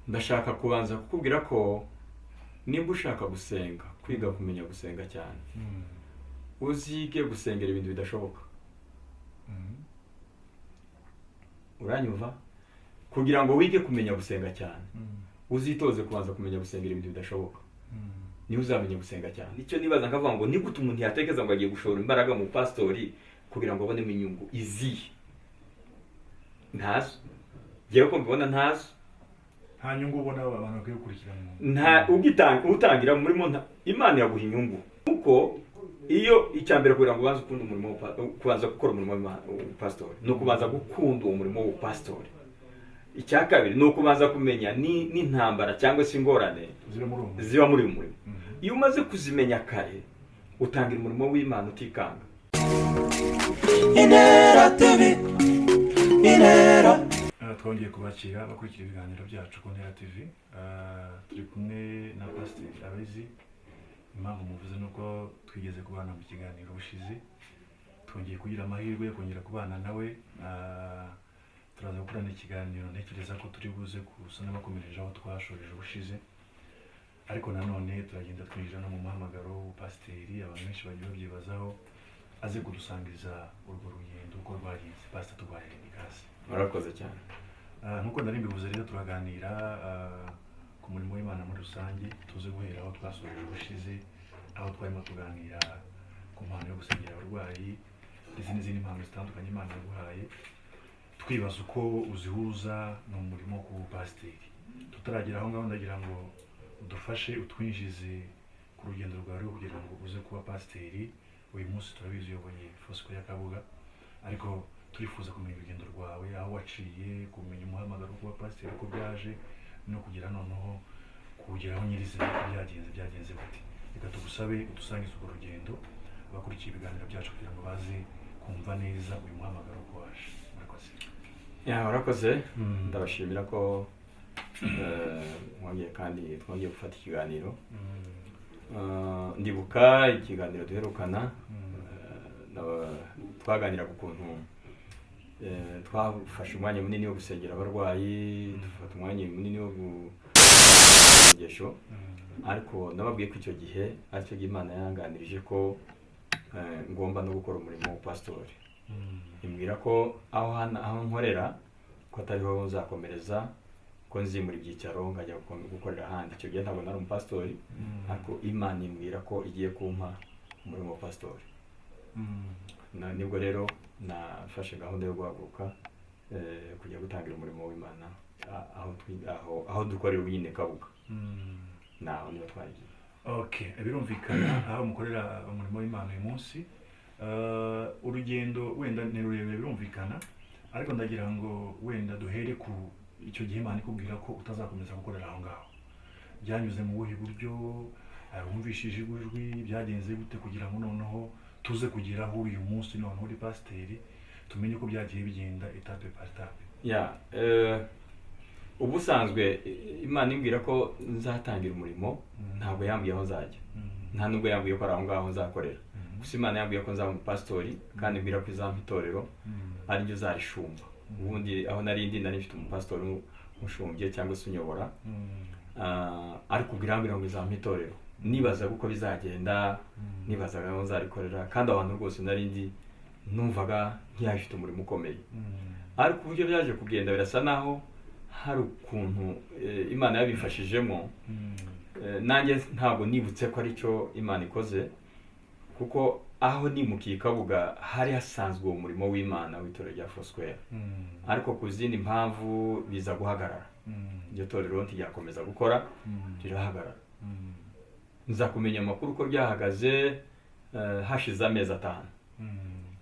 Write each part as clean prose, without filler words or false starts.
ndashaka kubanza kukubwira ko nimba ushaka gusenga kwiga kumenya gusenga cyane uzige gusengera ibintu bidashoboka. Uranyumva? Kugira ngo wige kumenya gusenga cyane uzitoze kubanza kumenya gusengera ibintu bidashoboka, niho uzamenya gusenga cyane. Nicyo nibaza nkavuga ngo ni gute umuntu yatekereza ngo agiye gushora imbaraga mu pastori kugira ngo abonemo inyungu izihe? Ntazo. Ngewe ko mbibona ntazo. nta nyungu ubona abantu bakwiye gukurikirana. Nta utangira murimo Imana yaguha inyungu. Kuko iyo icyambere kugira ngo ubanze ukunda umurimo kubanza gukora umurimo w'upastori no kubanza gukunda uwo murimo w'upastori. Icya kabiri no kubanza kumenya n'intambara cyangwa se ingorane ziba muri uwo murimo. Iyo umaze kuzimenya kare utangira umurimo w'Imana utikanga. Inera TV, Inera. Twongeye kubakira bakurikira ibiganiro byacu ku Inera TV. Turi kumwe na Pastor Abizi. Impamvu muvuze nuko twigeze kubana mu kiganiro bushize, twongeye kugira amahirwe kongera kubana nawe. Turaza gukorana ikiganiro, ntekereza ko turi buze kusana bakomereje aho twashoreje ubushize, ariko nanone turagenda twinjira no mu muhamagaro pasiteri. Abantu benshi bagiye babyibazaho, aze kudusangiza urwo rugendo uko rwagenze. Pastor, tubaye ikaze. Murakoze cyane. Nkuko nari mbivuze rero turaganira ku murimo w'Imana muri rusange. Tuze guhera aho twasoreje ubushize, aho twarimo tuganira ku mpano yo gusengera abarwayi n'izindi mpano zitandukanye Imana yaguhaye, twibaza uko uzihuza n'umurimo ku pasiteri. Tutaragera aho ngaho ndagira ngo udufashe utwinjize ku rugendo rwawe kugira ngo uze kuba pasiteri. Uyu munsi turabizi uyoboye Foursquare ya Kabuga, ariko turifuza kumenya urugendo rwawe, aho waciye, kumenya umuhamagaro kuba pasiteri uko byaje, no kugira noneho kugeraho nyirizina byagenze bati. Reka tugusabe udusangize urwo rugendo abakurikiye ibiganiro byacu kugira ngo baze kumva neza uyu muhamagaro uko waje. Murakoze. Urakoze. Ndabashimira ko mwongeye kandi twongeye gufata ikiganiro. Ndibuka ikiganiro duherukana twaganira ku kuntu twafashe umwanya munini wo gusengera abarwayi, dufata umwanya munini wo gusengesho, ariko nababwiye ko icyo gihe aricyo Imana yanganirije ko ngomba no gukora umurimo wa pastori. Imbwira ko aho nkorera ko atariho nzakomereza, ko nzimura ibyicaro nkajya gukorera ahandi. Icyo gihe ntabwo nari umupastori, ariko Imana imbwira ko igiye kumpa umurimo wa pastori. Nibwo rero nafashe gahunda yo guhaguruka kujya gutangira umurimo w'Imana aho dukorera nyine Kabuga. Naho niba twagiye. Okay, birumvikana aho mukorera umurimo w'Imana uyu munsi. Urugendo wenda ni rurerure birumvikana, ariko ndagira ngo wenda duhere ku icyo gihe Imana ikubwira ko utazakomeza gukorera aho ngaho. Byanyuze mu buhe buryo? Wumvishije ijwi? Byagenze gute kugira ngo noneho tuze kugera aho uyu munsi noneho uri pasiteri, tumenye ko byagiye bigenda etape par etape? Ubusanzwe Imana imbwira ko nzatangira umurimo, ntabwo yambwiye aho nzajya, nta nubwo yambwiye ko ari aho ngaho nzakorera. Gusa Imana yambwiye ko nzaba umupasitori, kandi imbwira ko izampa itorero ari ryo zarishumba. Ubundi aho nari mfite umupasitori mushumbye cyangwa se unyobora, ariko ubwirambira ngo izampa itorero. Nibaza uko bizagenda, nibazaga aho nzarikorera, kandi abantu rwose nari numvaga nk'iyafite umurimo ukomeye. Ariko uburyo byaje kugenda birasa naho hari ukuntu Imana yabifashijemo. Nanjye ntabwo nibutse ko aricyo Imana ikoze, kuko aho nimukiye Kabuga hari hasanzwe uwo murimo w'Imana w'itorero rya Foursquare, ariko ku zindi mpamvu biza guhagarara. Iryo torero ntiryakomeza gukora, rirahagarara. Nza kumenya amakuru ko ryahagaze hashize amezi 5.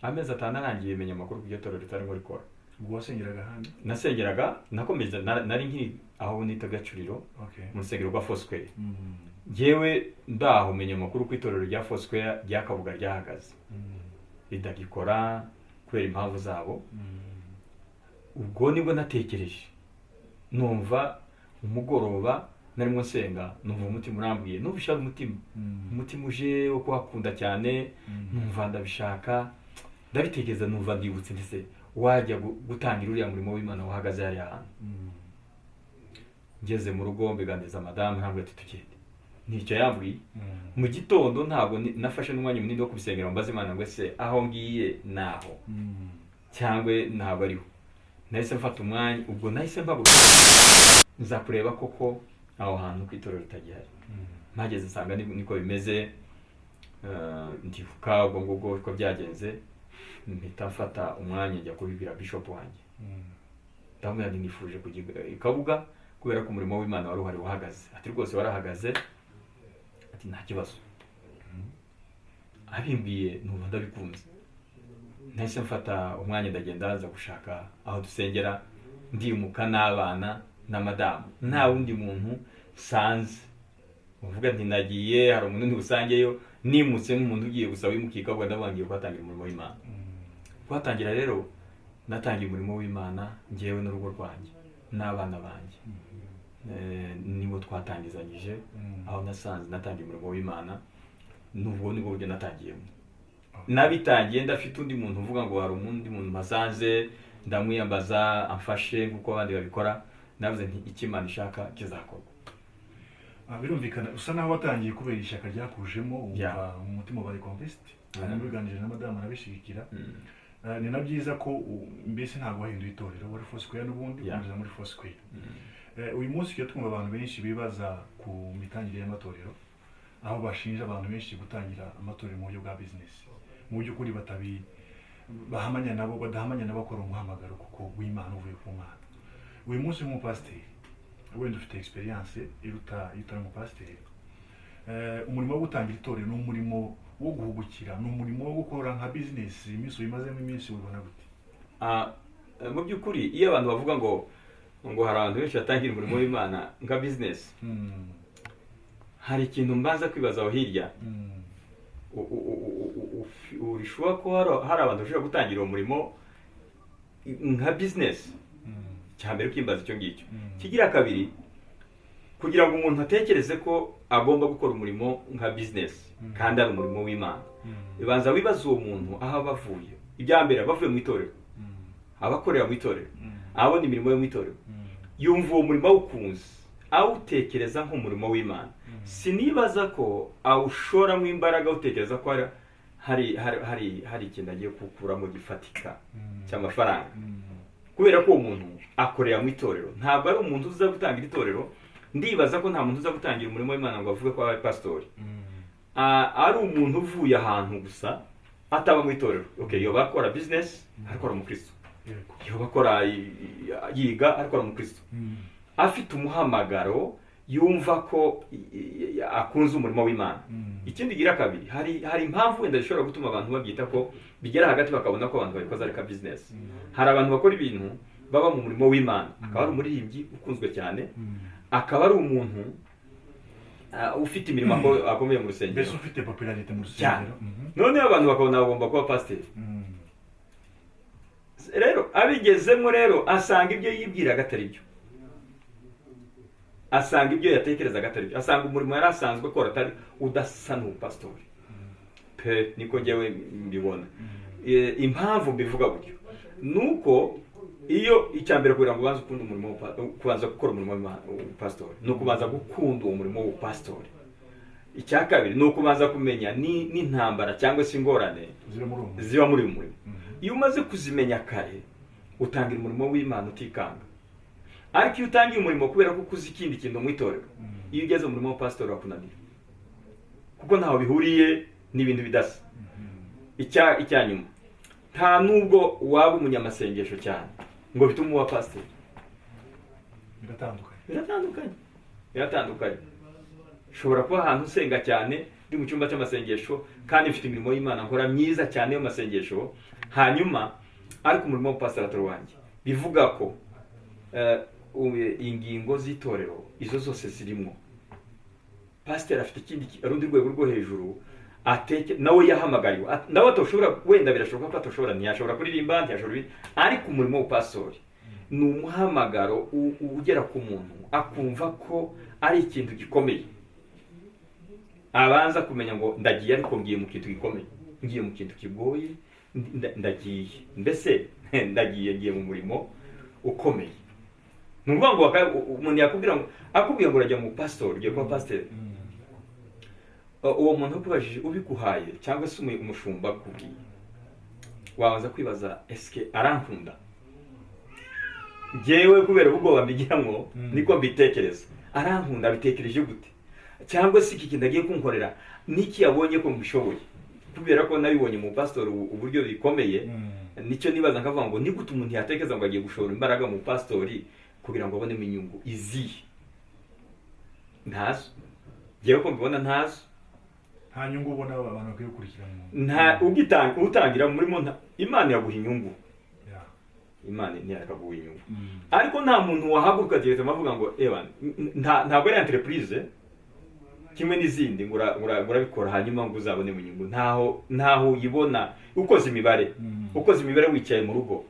Amezi 5 arangiye menya amakuru ko iryo torero ritarimo rikora. Ubwo wasengeraga hano? Nasengeraga, nakomeza nari nkiri aho nita Gacuriro, mu rusengero rwa Foursquare. Ngewe ndaho menya amakuru ko itorero rya Foursquare rya Kabuga ryahagaze, ridagikora kubera impamvu zabo. Ubwo nibwo natekereje, numva umugoroba narimo nsenga, numva umutima urambwiye, nubishaka umutima uje wo kuhakunda cyane, numva ndabishaka, ndabitekereza, numva ndibutse ndetse wajya gutangira uriya murimo w'Imana wahagaze hariya hantu. ngeze mu rugo mbiganiriza madamu ntabwo ati tugende nicyo yambwiye mu gitondo ntabwo nafashe n'umwanya munini wo kubisengera mbaza Imana ngo ese aho ngiye naho cyangwa ntabwo ariho nahise mfata umwanya ubwo nahise mbabuka nza kureba koko aho hantu ku itorero ritagihari mpageze nsanga niko bimeze ndibuka ubwo ngubwo uko byagenze mpita mfata umwanya njya kubibwira bishop wanjye ndamubwira nti nifuje kujya i Kabuga kubera ko umurimo w'Imana wari uhari wahagaze ati rwose warahagaze ati nta kibazo abimbwiye numva ndabikunze nahise mfata umwanya ndagenda nza gushaka aho dusengera ndimuka n'abana na madamu nta wundi muntu sanze uvuga nti nagiye hari umuntu ntibusangeyo nimutse nk'umuntu ugiye gusaba wimukiye Kabuga ndabangiye kuhatangira umurimo w'Imana kuhatangira rero natangiye umurimo w'Imana ngewe n'urugo rwanjye n'abana banjye nibo twatangizanyije aho nasanze natangiye umurimo w'Imana n'ubwo nibwo buryo natangiyemo nabitangiye ndafite undi muntu uvuga ngo hari undi muntu masanze ndamwiyambaza amfashe nk'uko abandi babikora navuze nti icyo Imana ishaka kizakorwa. Birumvikana usa naho watangiye kubera ishyaka ryakujemo umva mu mutima wa reconquest hanyuma uganije na madamu arabishigikira ni na byiza ko mbese ntabwo wahinduye itorero wari Foursquare n'ubundi ukomeza muri Foursquare. Uyu munsi iyo twumva abantu benshi bibaza ku mitangire y'amatorero aho bashinja abantu benshi gutangira amatorero mu buryo bwa business mu by'ukuri badahamanya nabo bakora umuhamagaro kuko w'Imana uvuye ku Mana. Uyu munsi nk'umupasiteri wenda ufite experience iruta umupasiteri umurimo wo gutangira itorero ni umurimo wo guhugukira ni umurimo wo gukora nka business iminsi uyimazemo iminsi ubona gute? Mu by'ukuri iyo abantu bavuga ngo hari abantu benshi batangira umurimo w'Imana nka business hari ikintu mbanza kwibaza aho hirya urishuwa ko hari abantu bashobora gutangira uwo murimo nka business cyambere ukimbaza icyo ngicyo kigira kabiri kugira ngo umuntu atekereze ko agomba gukora umurimo nka business kandi ari umurimo w'Imana ibanza wibaza uwo muntu aho bavuye ibyambere bavuye mu itorero abakorera mu itorero abona imirimo yo mu itorero yumva uwo murimo awukunze awutekereza nk'umurimo w'Imana sinibaza ko awushoramo imbaraga awutekereza ko hari ikintu agiye gukuramo gifatika cy'amafaranga kubera ko uwo muntu akorera mu itorero ntabwo ari umuntu uza gutangira itorero ndibaza ko nta muntu uza gutangira umurimo w'Imana ngo avuge ko ari pastori ari umuntu uvuye ahantu gusa ataba mu itorero yoba akora business ariko ari umukristo yoba akora yiga ariko ari umukristo afite umuhamagaro yumva ko akunze umurimo w'Imana. Ikindi gira kabiri hari impamvu wenda zishobora gutuma abantu babyita ko bigera hagati bakabona ko abantu babikoze ariko business. Hari abantu bakora ibintu baba mu murimo w'Imana akaba ari umuririmbyi ukunzwe cyane akaba ari umuntu ufite imirimo akomeye mu rusengero mbese ufite popularity mu rusengero none abantu bakabona bagomba kuba pasiteri rero abigezemo rero asanga ibyo yibwiraga atari byo asanga ibyo yatekerezaga atari byo asanga umurimo yari asanzwe akora atari udasa n'ubupasitori pe niko njyewe mbibona impamvu mbivuga gutyo nuko iyo icyambere kugira ngo ubanze ukunda umurimo kubanza gukora umurimo w'ubupasitori no kubanza gukunda uwo murimo w'ubupasitori icya kabiri no kubanza kumenya n'intambara cyangwa se ingorane ziba muri uwo murimo iyo umaze kuzimenya kare utangira umurimo w'Imana utikanga ariko iyo utangiye umurimo kubera ko ukuzi ikindi kintu mu itorero iyo ugeze umurimo w'ubupasitori wakunanira kuko ntaho bihuriye n'ibintu bidasa icya nyuma nta nubwo waba umunyamasengesho cyane ngo bitume uba pasiteri biratandukanye ushobora kuba ahantu usenga cyane ndi mu cyumba cy'amasengesho kandi mfite imirimo y'Imana nkora myiza cyane y'amasengesho hanyuma ariko umurimo w'ubupasitori wanjye bivuga ko ingingo z'itorero izo zose zirimo pasiteri afite ikindi rundi rwego rwo hejuru nawe yahamagariwe nawe atashobora wenda birashoboka ko atashobora ntiyashobora kuririmba ntiyashobora ariko umurimo w'ubupasitori ni umuhamagaro ugera ku muntu akumva ko ari ikintu gikomeye abanza kumenya ngo ndagiye ariko ngiye mu kintu gikomeye ngiye mu kintu kigoye ndagiye mbese ngiye mu murimo ukomeye ni ukuvuga ngo umuntu yakubwira ngo akubwiye ngo urajya mu pastor ugiye kuba pasiteri, uwo muntu ukubajije ubiguhaye cyangwa se umushumba akubwiye, wabanza kwibaza eske arankunda? Njyewe kubera ubwoba mbigiramo niko mbitekereza, arankunda abitekereje gute, cyangwa se iki kintu agiye kunkorera niki yabonye ko mbishoboye, kubera ko nabibonye mu pastor uburyo bikomeye. Nicyo nibaza nkavuga ngo ni gute umuntu yatekereza ngo agiye gushora imbaraga mu pastori kugira ngo abonemo inyungu izihe? Ntazo. Njyewe ko mbibona ntazo. nta nyungu ubona abantu bakwiye gukurikirana. Nta utangira murimo Imana yaguha inyungu. Imana ntiyakaguha inyungu. Ariko nta muntu wahaguruka direct avuga ngo ewa ntabwo ari entreprise kimwe n'izindi ngurabikora hanyuma ngo uzabone mu nyungu. Ntaho uyibona ukoze imibare wicaye mu rugo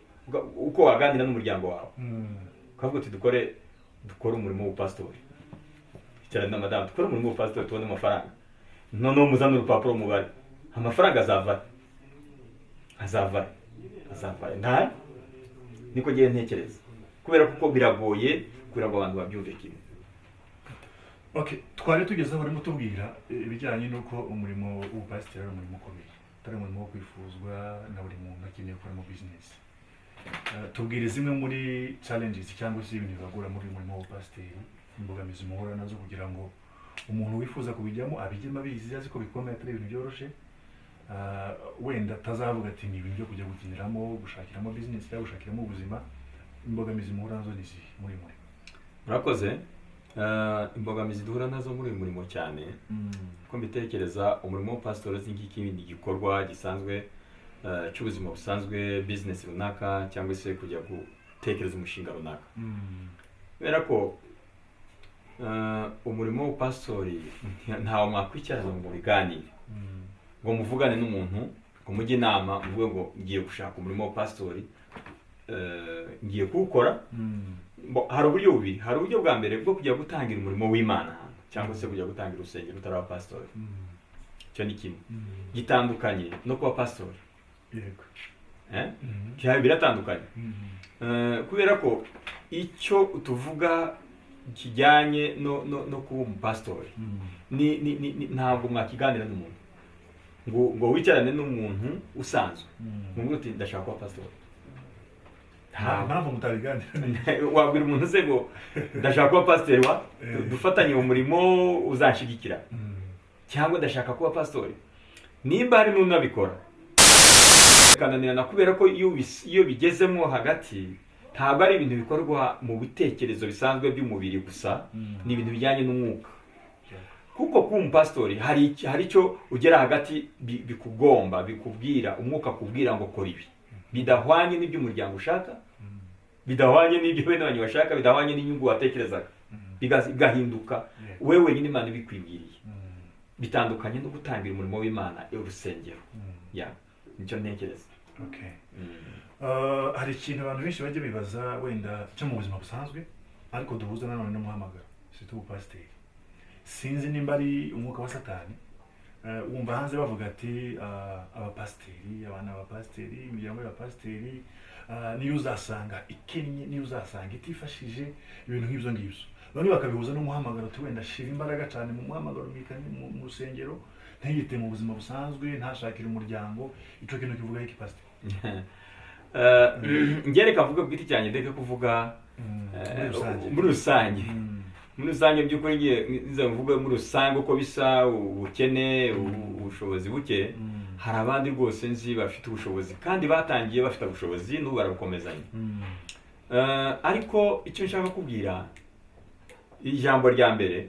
uko waganira n'umuryango wawe. Kavuga ati dukore umurimo w'upastori. Cyane na madame dukore umurimo w'upastori tubone amafaranga. Noneho muzana urupapuro mubare. Amafaranga azava. Nta niko ngiye ntekereza. Kubera kuko biragoye kugira ngo abantu babyumve kimwe. Okay, twari tugeze aho barimo tubwira ibijyanye n'uko umurimo w'ubupasiteri ari umurimo ukomeye, atari umurimo wo kwifuzwa na buri muntu akeneye gukora mu business. Tubwire zimwe muri challenges cyangwa se ibintu bibagora muri uyu murimo w'ubupasiteri, imbogamizi muhura nazo kugira ngo umuntu wifuza kubijyamo abijyemo abizi azi ko bikomeye atari ibintu byoroshye, wenda atazavuga ati ni ibintu byo kujya gukiniramo, gushakiramo business cyangwa gushakiramo ubuzima. Imbogamizi muhura nazo ni izihe muri muri? Murakoze. Imbogamizi duhura nazo muri uyu murimo cyane ko mbitekereza umurimo w'upasitoro nk'ikindi gikorwa gisanzwe cy'ubuzima busanzwe, business runaka cyangwa se kujya gutekereza umushinga runaka. Kubera ko umurimo w'upastori ntawo mwakwicarana ngo biganire ngo muvugane n'umuntu ngo mujye inama muvuge ngo ngiye gushaka umurimo w'upastori, ngiye kuwukora. Hari uburyo bubiri. Hari uburyo bwa mbere bwo kujya gutangira umurimo w'Imana cyangwa se kujya gutangira urusengero utari pastori. Cyo ni kimwe gitandukanye no kuba pastori. Yego. Biratandukanye. Kubera ko icyo tuvuga kijyanye no kuba umupastori ntabwo mwakiganira n'umuntu ngo wicarane n'umuntu usanzwe ngo uti ndashaka kuba pastori. Mpamvu mutabiganira. Wabwira umuntu se ngo ndashaka kuba pasiteri dufatanye mu murimo uzanshigikira, cyangwa ndashaka kuba pastori. Nimba hari n'undi abikora kananirana, kubera ko iyo bigezemo hagati ntabwo ari ibintu bikorwa mu bitekerezo bisanzwe by'umubiri gusa, ni ibintu bijyanye n'umwuka. Kuko kuba umupastori hari icyo ugera hagati bikubwira umwuka kubwira ngo kora ibi bidahwanye n'ibyo umuryango ushaka, bidahwanye n'ibyo bene wanyu bashaka, bidahwanye n'inyungu watekerezaga, bigahinduka wewe wenyine Imana ibikwibwiriye. Bitandukanye no gutangira umurimo w'Imana urusengero. Nicyo ntekereza. Okay. Hari ikintu abantu benshi bajya bibaza wenda cyo mu buzima busanzwe ariko duhuza nanone n'umuhamagaro sito ubupasiteri. Sinzi nimba ari umwuka wa Satani. Wumva hanze bavuga ati abapasiteri, abana b'abapasiteri, imiryango y'abapasiteri niyo uzasanga ikennye, niyo uzasanga itifashije, ibintu nk'ibyo ngibyo. Bamwe bakabihuza n'umuhamagaro ati wenda shira imbaraga cyane mu muhamagaro mu rusengero, ntiyite mu buzima busanzwe, ntashakire umuryango. Icyo kintu kivuga iki pasiteri? Ngereka mvuga bwite cyane ndeke kuvuga muri rusange. Muri rusange by'ukuri ngiye mvuga muri rusange uko bisa, ubukene, ubushobozi buke. Hari abandi rwose nzi bafite ubushobozi kandi batangiye bafite ubushobozi n'ubu barabukomezanya. Ariko icyo nshaka kubwira, ijambo rya mbere,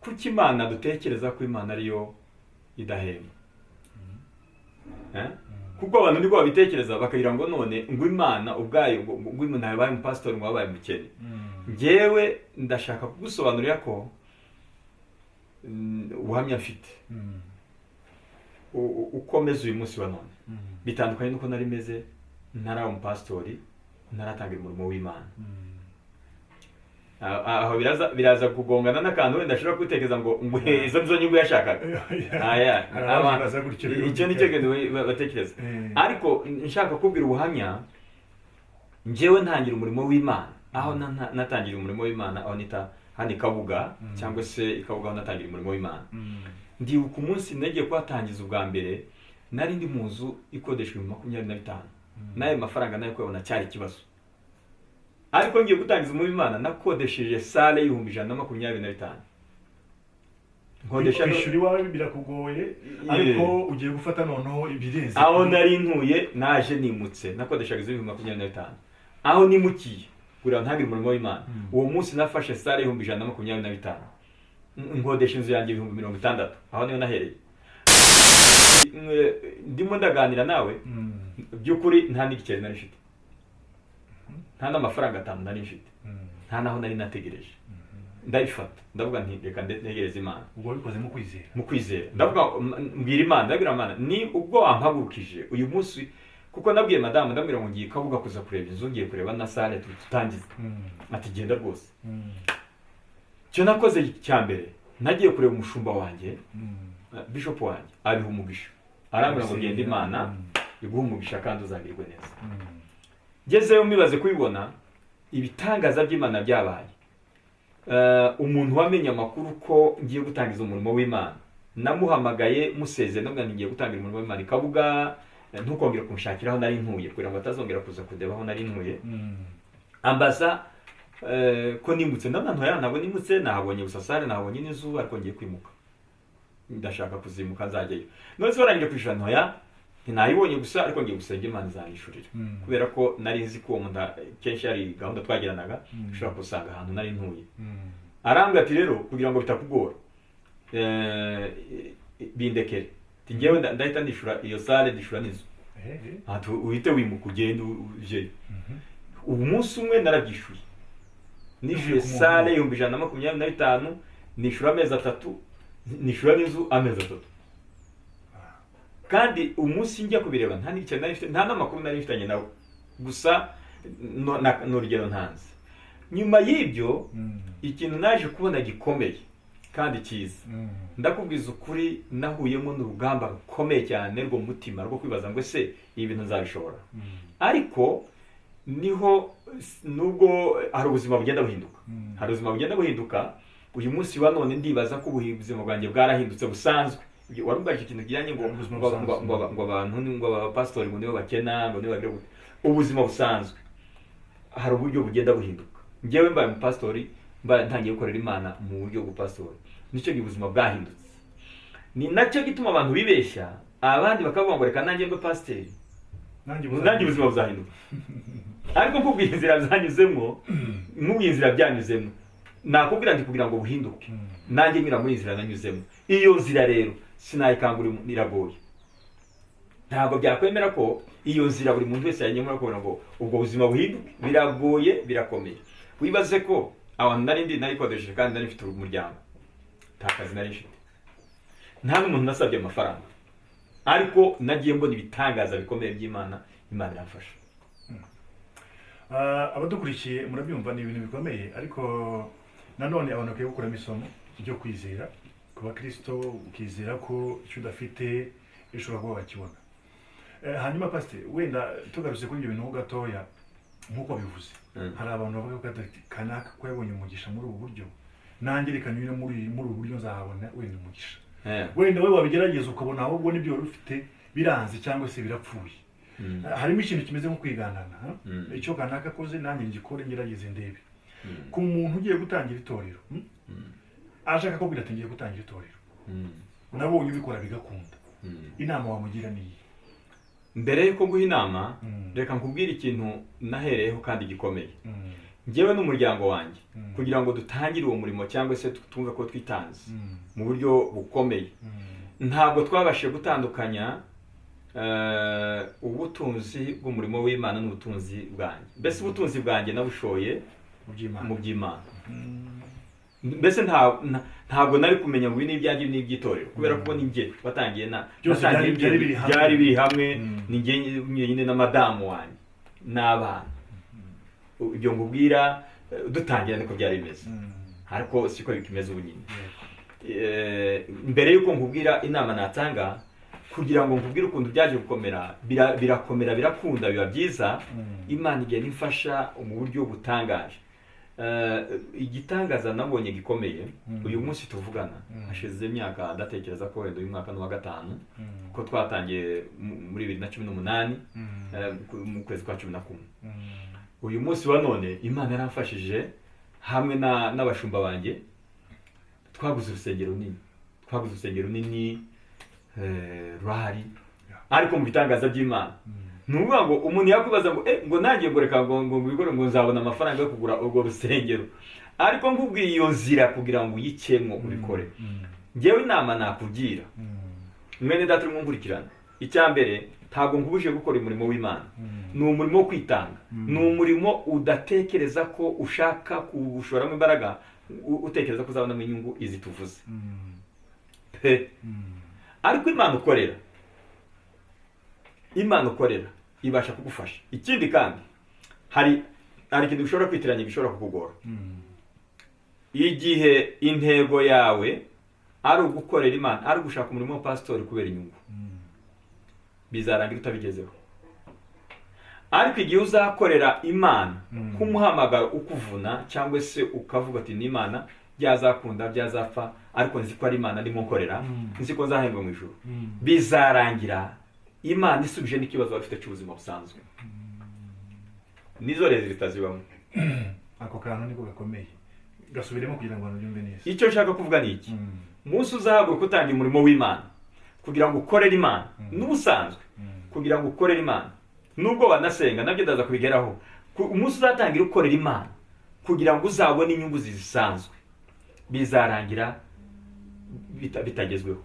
kuki Imana dutekereza ko Imana ariyo idahemba. Kuko abantu niko babitekereza bakagira ngo none ngo Imana ubwayo ngo umuntu yabaye umupastori ngo wabaye mukene. Njyewe ndashaka kugusobanurira ko ubuhamya mfite ukomeza uyu munsi wa none bitandukanye nuko nari meze ntari umupastori, ntaratangira umurimo w'Imana. Aho biraza kugongana n'akantu wenda ashobora kwitekereza ngo izo nizo nyungu yashakaga. Icyo nicyo kintu batekereza. Ariko nshaka kubwira ubuhamya, njyewe ntangira umurimo w'Imana aho natangira umurimo w'Imana aho nita hano Ikabuga cyangwa se Ikabuga aho natangira umurimo w'Imana. Ndibuka umunsi nagiye kuhatangiza ubwa mbere nari ndi mu nzu ikodeshwa 25,000 nayo mafaranga nayo kwabona cyari ikibazo, ariko ngiye gutangiza umurimo w'Imana nakodesheje sale y'125,000 nkodesha ishuri wawe birakugoye ariko ugiye gufata noneho ibirenze aho nari ntuye naje nimutse nakodeshaga 25,000 aho nimukiye kugira ntagire umurimo w'Imana. Uwo munsi nafashe sale y'125,000 nkodesha inzu yanjye 60,000 aho niyo nahereye. Ndimo ndaganira nawe by'ukuri nta n'igiceri nari mfite, nta n'amafaranga 5 nari mfite, nta naho nari nategereje. Ndabifata ndavuga nti reka ntegereze Imana. ubwo wabikoze mu kwizera ndavuga mbwira Imana ni ubwo wampagurukije uyu munsi, kuko nabwiye madamu ndambwira ngo ngiye Kabuga kuza kureba inzu, ngiye kureba na sale tutangiza. Ati genda rwose. Cyo nakoze cya mbere nagiye kureba umushumba wanjye, bishop wanjye abiha umugisha, arambwira ngo genda Imana iguha umugisha kandi uzagirwe neza. Ngezeyo mibaze kubibona ibitangaza by'Imana byabaye. Umuntu wamenye amakuru ko ngiye gutangiza umurimo w'Imana namuhamagaye museze nabwo ngiye gutangira umurimo w'Imana Ikabuga, ntukongera kunshakiraho nari ntuye kugira ngo atazongera kuza kudebaho nari ntuye. Ambaza ko nimutse n'abantu ntabwo nimutse, nahabonye gusa sale, nahabonye n'inzu, ariko ngiye kwimuka, ndashaka kuzimuka nzajyayo. None se barangije kwishura ntoya ntinayibonye gusa, ariko ngiye gusenga Imana izanyishurira kubera ko nari nzi ko munda kenshi ari gahunda twagiranaga ushobora kusanga ahantu nari ntuye. Arambwira ati rero kugira ngo bitakugora bindekere ngewe ndahita ndishura iyo sale ndishura n'inzu, ati uhite wimuka ugende uje. Ubu munsi umwe narabyishuye, nishuye sale 125,000, nishura amezi 3, nishura n'inzu amezi 3. Kandi umunsi njya kubireba nta n'icyo nari mfite, nta n'amakuru nari mfitanye nawe, gusa n'urugero ntanze. Nyuma y'ibyo ikintu naje kubona gikomeye kandi cyiza, ndakubwiza ukuri nahuyemo n'urugamba rukomeye cyane rwo mutima rwo kwibaza ngo ese ibi bintu nzabishobora. Ariko niho nubwo hari ubuzima bugenda buhinduka, uyu munsi wa none ndibaza ko ubuzima bwanjye bwarahindutse busanzwe. Warumbaje ikintu kijyanye ngo abantu ngo abapastori ngo nibo bakena ngo nibo bagire ubuzima busanzwe, hari uburyo bugenda buhinduka. Ngewe mbaye umupastori, mbaye ntangiye gukorera Imana mu buryo bw'upastori, nicyo ubuzima bwahindutse. Ni nacyo gituma abantu bibeshya, abandi bakavuga ngo reka nanjye mbe pasiteri nanjye ubuzima buzahinduka. Ariko nkubwiye inzira zanyuzemo, nkubwiye inzira byanyuzemo, nakubwira nti kugira ngo buhinduke nanjye nyura muri inzira nanyuzemo. Iyo nzira rero sinayikangura, iragoye. Ntabwo byakwemera ko iyo nzira buri muntu wese yanyemura kubona ngo ubwo buzima buhinduke, biragoye, birakomeye. Wibaze ko abantu nari kodesheje kandi nari mfite umuryango, nta kazi nari mfite, nta n'umuntu nasabye amafaranga, ariko nagiye mbona ibitangaza bikomeye by'Imana. Imana iramfasha. Abadukurikiye murabyumva ni ibintu bikomeye, ariko nanone abantu bakwiye gukuramo isomo ryo kwizera ku bakristo, ukizera ko icyo udafite ushobora kuba wakibona. Hanyuma pasiteri, wenda tugarutse kuri ibyo bintu ho gatoya, nk'uko bivuze hari abantu bavuga ko kanaka ko yabonye umugisha muri ubu buryo, nanjye reka nyine muri ubu buryo nzahabona wenda umugisha. Wenda we wabigerageza ukabona ahubwo n'ibyo wari ufite biranze cyangwa se birapfuye. Harimo ikintu kimeze nko kwiganana, icyo kanaka akoze nanjye ngikore ngerageze ndebe. Ku muntu ugiye gutangira itorero, ashaka kubwira ati ngiye gutangira itorero, nabonye ubikora bigakunda, inama wamugira niyi? Mbere yuko guha inama, reka nkubwire ikintu nahereyeho kandi gikomeye. Ngewe n'umuryango wanjye kugira ngo dutangire uwo murimo cyangwa se twumve ko twitanze mu buryo bukomeye, ntabwo twabashije gutandukanya ubutunzi bw'umurimo w'Imana n'ubutunzi bwanjye. Mbese ubutunzi bwanjye nabushoye mu by'Imana. Mbese ntabwo nari kumenya ngo ibi n'ibyanjye n'iby'itorero, kubera ko ni njye watangiye byari biri hamwe, ni njye nyine na madamu wanjye n'abana. Ibyo ngubwira dutangira niko byari bimeze, ariko siko bikimeze ubu nyine. Mbere yuko nkubwira inama natanga, kugira ngo nkubwire ukuntu byaje gukomera, birakomera birakunda biba byiza. Imana igenda ifasha mu buryo butangaje. Igitangaza nabonye gikomeye uyu munsi tuvugana, hashize imyaka ndatekereza ko wenda uyu mwaka n'uwa gatanu, ko twatangiye muri 2018 mu kwezi kwa 11. Uyu munsi wa none Imana yaramfashije hamwe n'abashumba banjye, twaguze urusengero runini rwari, ariko mu bitangaza by'Imana. Nuvuga ngo umuntu yakwibaza ngo nangiye goreka ngo nzabona amafaranga yo kugura urwo rusengero, ariko nkubwiye iyo nzira kugira ngo uyikemwo ubikore. Ngewe inama nakugira, mwene data urimo nkurikirana, icya mbere ntabwo nkubuje gukora umurimo w'Imana. Ni umurimo wo kwitanga, ni umurimo udatekereza ko ushaka kuwushoramo imbaraga, utekereza ko uzabonamo inyungu izi tuvuze. Ariko Imana ukorera ibasha kugufasha. Ikindi kandi hari ikintu gishobora kwitiranya, gishobora kukugora. Igihe intego yawe ari ugukorera Imana, ari ugushaka umurimo wa pastori kubera inyungu, bizarangira utabigezeho. Ariko igihe uzakorera Imana kumuhamagara ukuvuna, cyangwa se ukavuga ati ni Imana, byazakunda byazapfa, ariko nzi ko ari Imana ndimo nkorera, nzi ko nzahembwa mu ijuru, bizarangira Imana isubije n'ikibazo bafite cy'ubuzima busanzwe. Nizo rezi zitazibamo. Ako kantu niko gakomeye, gasubiremo kugira ngo nabyumve neza. Icyo nshaka kuvuga ni iki: umunsi uzahaguruka utangiye umurimo w'Imana kugira ngo ukorere Imana, n'ubusanzwe kugira ngo ukorere Imana, nubwo wanasenga nabyo ndaza kubigeraho. Umunsi uzatangira ukorera Imana kugira ngo uzabone inyungu zisanzwe, bizarangira bitagezweho.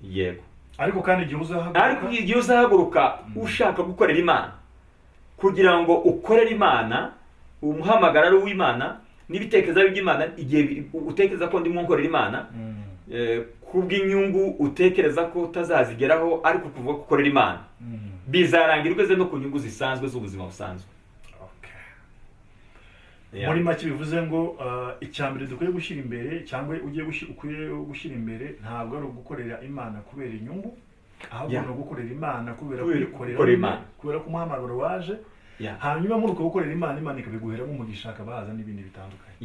Yego. Ariko kandi igihe uzahaguruka ushaka gukorera Imana kugira ngo ukorere Imana, umuhamagara ari uw'Imana n'ibitekerezo by'Imana, igihe utekereza ko ndimo nkorera Imana kubw'inyungu utekereza ko utazazigeraho, ariko kuvuga ko ukorera Imana, bizarangira ugeze no ku nyungu zisanzwe z'ubuzima busanzwe. Muri make bivuze ngo icyambere dukwiye gushyira imbere, cyangwa ukwiye gushyira imbere, ntabwo ari ugukorera Imana kubera inyungu, ahubwo ni ugukorera Imana kubera kuyikorera, kubera ko umuhamagaro waje, hanyuma muri uko gukorera Imana ikabiguheramo umugisha, akabahaza n'ibindi bitandukanye.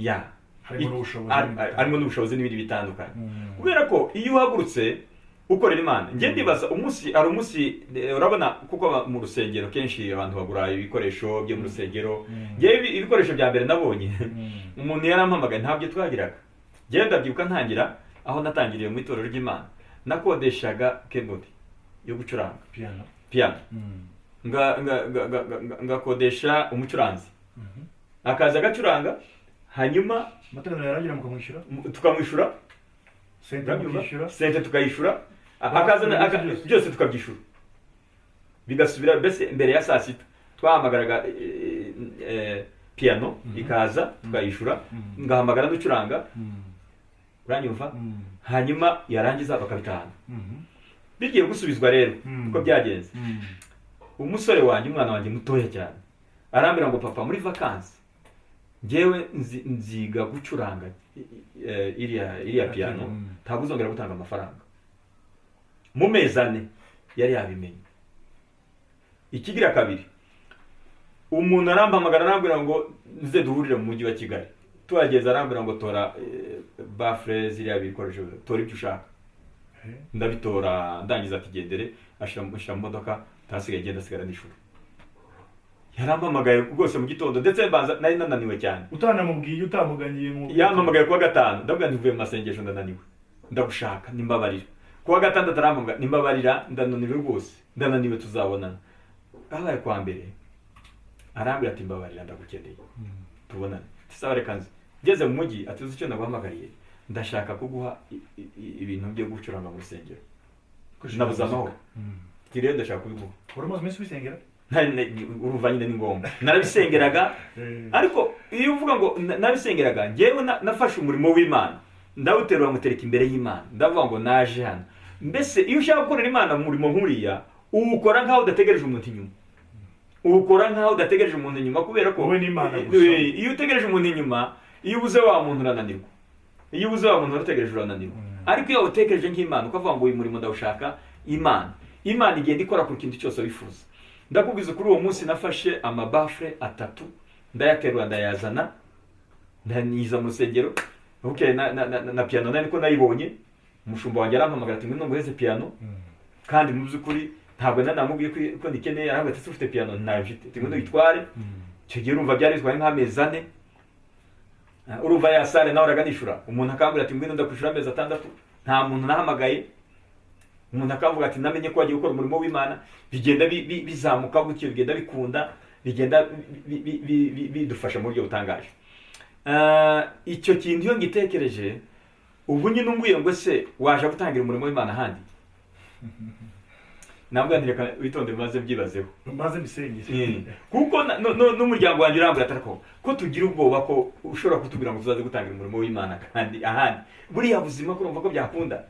Harimo n'ubushobozi n'ibindi bitandukanye. Kubera ko iyo uhagurutse ukorera Imana, njye ndibaza ari umunsi urabona, kuko mu rusengero kenshi abantu bagura ibikoresho byo mu rusengero. Ngewe ibikoresho bya mbere nabonye umuntu yarampamagaye, ntabyo twagiraga. Ngewe ndabyibuka ntangira, aho natangiriye mu itorero ry'Imana, nakodeshaga keyboard yo gucuranga piano, ngakodesha umucuranzi akaza agacuranga, hanyuma amateraniro yarangira tukamwishyura sente tukayishyura, akazana byose tukabyishyura, bigasubira. Mbese mbere ya saa sita twahamagaraga piano ikaza tukayishyura, ngahamagara n'ucuranga, uranyumva, hanyuma yarangiza bakabitahana. Bigiye gusubizwa rero uko byagenze, umusore wanjye, umwana wanjye mutoya cyane, arambwira ngo papa, muri vacances ngewe nziga gucuranga iriya piano, ntabwo uzongera gutanga amafaranga. Mu mezi 4 yari yabimenye. Ikigira kabiri, umuntu arampamagara arambwira ngo nze duhurire mu mujyi wa Kigali. Tuhageze arambwira ngo tora bafre ziriya bikoresho, tora ibyo ushaka. Ndabitora, ndangiza ati gendere, ashira mu modoka, tasigaye genda sigara n'ishuri. Yarampamagaye rwose mu gitondo, ndetse mbanza nari nananiwe cyane. Utanamubwiye, utamuganiye mu yampamagaye kuwa gatanu, ndavuga ntivuye mu masengesho, ndananiwe, ndagushaka, nimbabarira. Kuwa gatandatu arampamagara, nimbabarira, ndananiwe rwose, ndananiwe, tuzabonana. Abaye kwa mbere arambwira ati mbabarira, ndagukeneye, tubonane. Tisaba reka nzi. Ngeze mu mujyi, ati uzi icyo naguhamagariye, ndashaka kuguha ibintu byo gucuranga mu rusengero. Nabuze amahoro. Rero ndashaka kubiguha. Uramaze iminsi ubisengera? Urumva nyine ni ngombwa. Narabisengeraga, ariko iyo uvuga ngo nabisengeraga, ngewe nafashe umurimo w'Imana, ndawuterura mutereka imbere y'Imana, ndavuga ngo naje hano. Mbese iyo ushaka gukorera Imana mu murimo nkuriya, uwukora nkaho udategereje umuntu inyuma. Uwukora nkaho udategereje umuntu inyuma, kubera ko wowe n'Imana gusa. Iyo utegereje umuntu inyuma, iyo ubuze wa muntu urananirwa. Iyo ubuze wa muntu urategereje urananirwa. ariko iyo utekereje nk'Imana ukavuga ngo uyu murimo ndawushaka Imana igenda ikora ku kintu cyose wifuza. Ndakubwiza kuri uwo munsi nafashe amabafure 3 ndayaterura ndayazana ndaniza mu rusengero. Okay, na piano niko nayibonye, umushumba wanjye arampamagara ati ngwino nguheze piano, kandi mu by'ukuri ntabwo nanamubwiye ko ndikeneye, aravuga ati ufite piano ntabifite, ati ngwino yitware. Icyo gihe urumva byari bitwaye nk'amezi 4, urumva ya sale nawe uraganishura, umuntu akambwira ati ngwino ndakwishura amezi 6, nta muntu nahamagaye. Umuntu akavuga ati namenye ko wagiye gukora umurimo w'Imana, bigenda bizamuka gutyo, bigenda bikunda, bigenda bidufasha mu buryo butangaje. Icyo kintu iyo ngitekereje ubu nyine unguye ngo se waje gutangira umurimo w'Imana handi, nabwo ntireka witonde maze byibazeho maze bisengere, kuko n'umuryango wanjye urambura atarako ko tugira ubwoba ko ushobora kutubwira ngo tuzaze gutangira umurimo w'Imana kandi ahandi. Buriya buzima kurumva ko byakunda,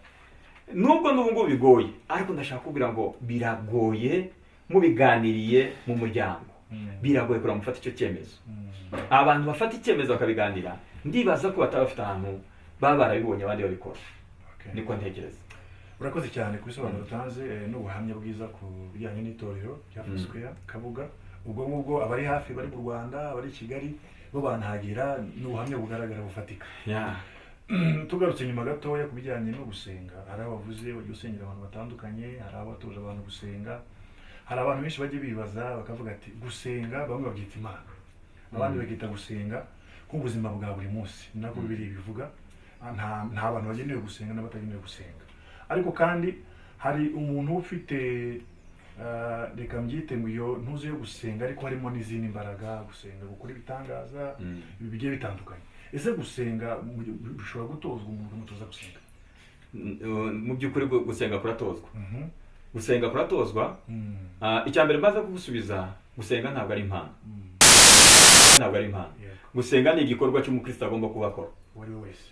nubwo n'ubu bigoye, ariko ndashaka kubwira ngo biragoye mubiganiriye mu muryango, biragoye kura mufata icyo cyemezo. Abantu bafata icyemezo bakabiganira, ndibaza ko batabafite ahantu baba barabibonye abandi babikora. Niko ntekereza. Urakoze cyane kubisobanura utanze n'ubuhamya bwiza ku bijyanye n'itorero rya Foursquare Kabuga. Ubwo ngubwo abari hafi bari mu Rwanda, abari Kigali bo bantagira n'ubuhamya bugaragara bufatika. Tugarutse nyuma gatoya ku bijyanye no gusenga, hari abavuze ujye usengera abantu batandukanye, hari abatoje abantu gusenga, hari abantu benshi bajye bibaza bakavuga ati gusenga bamwe babyita Imana, abandi bagita gusenga nk'ubuzima bwa buri munsi. Nako bibiri bivuga nta bantu bagenewe gusenga n'abatagenewe gusenga. Ariko kandi hari umuntu ufite reka mbyite ngo iyo ntuze yo gusenga, ariko harimo n'izindi mbaraga, gusenga gukora ibitangaza bigiye bitandukanye. Ese gusenga bishobora gutozwa umuntu mutoza gusenga? Mu by'ukuri gusenga kuratozwa. Gusenga kuratozwa. Icyambere maze kugusubiza, gusenga ntabwo ari impano. Ntabwo ari impano. Gusenga ni igikorwa cy'umukristo agomba kubakora.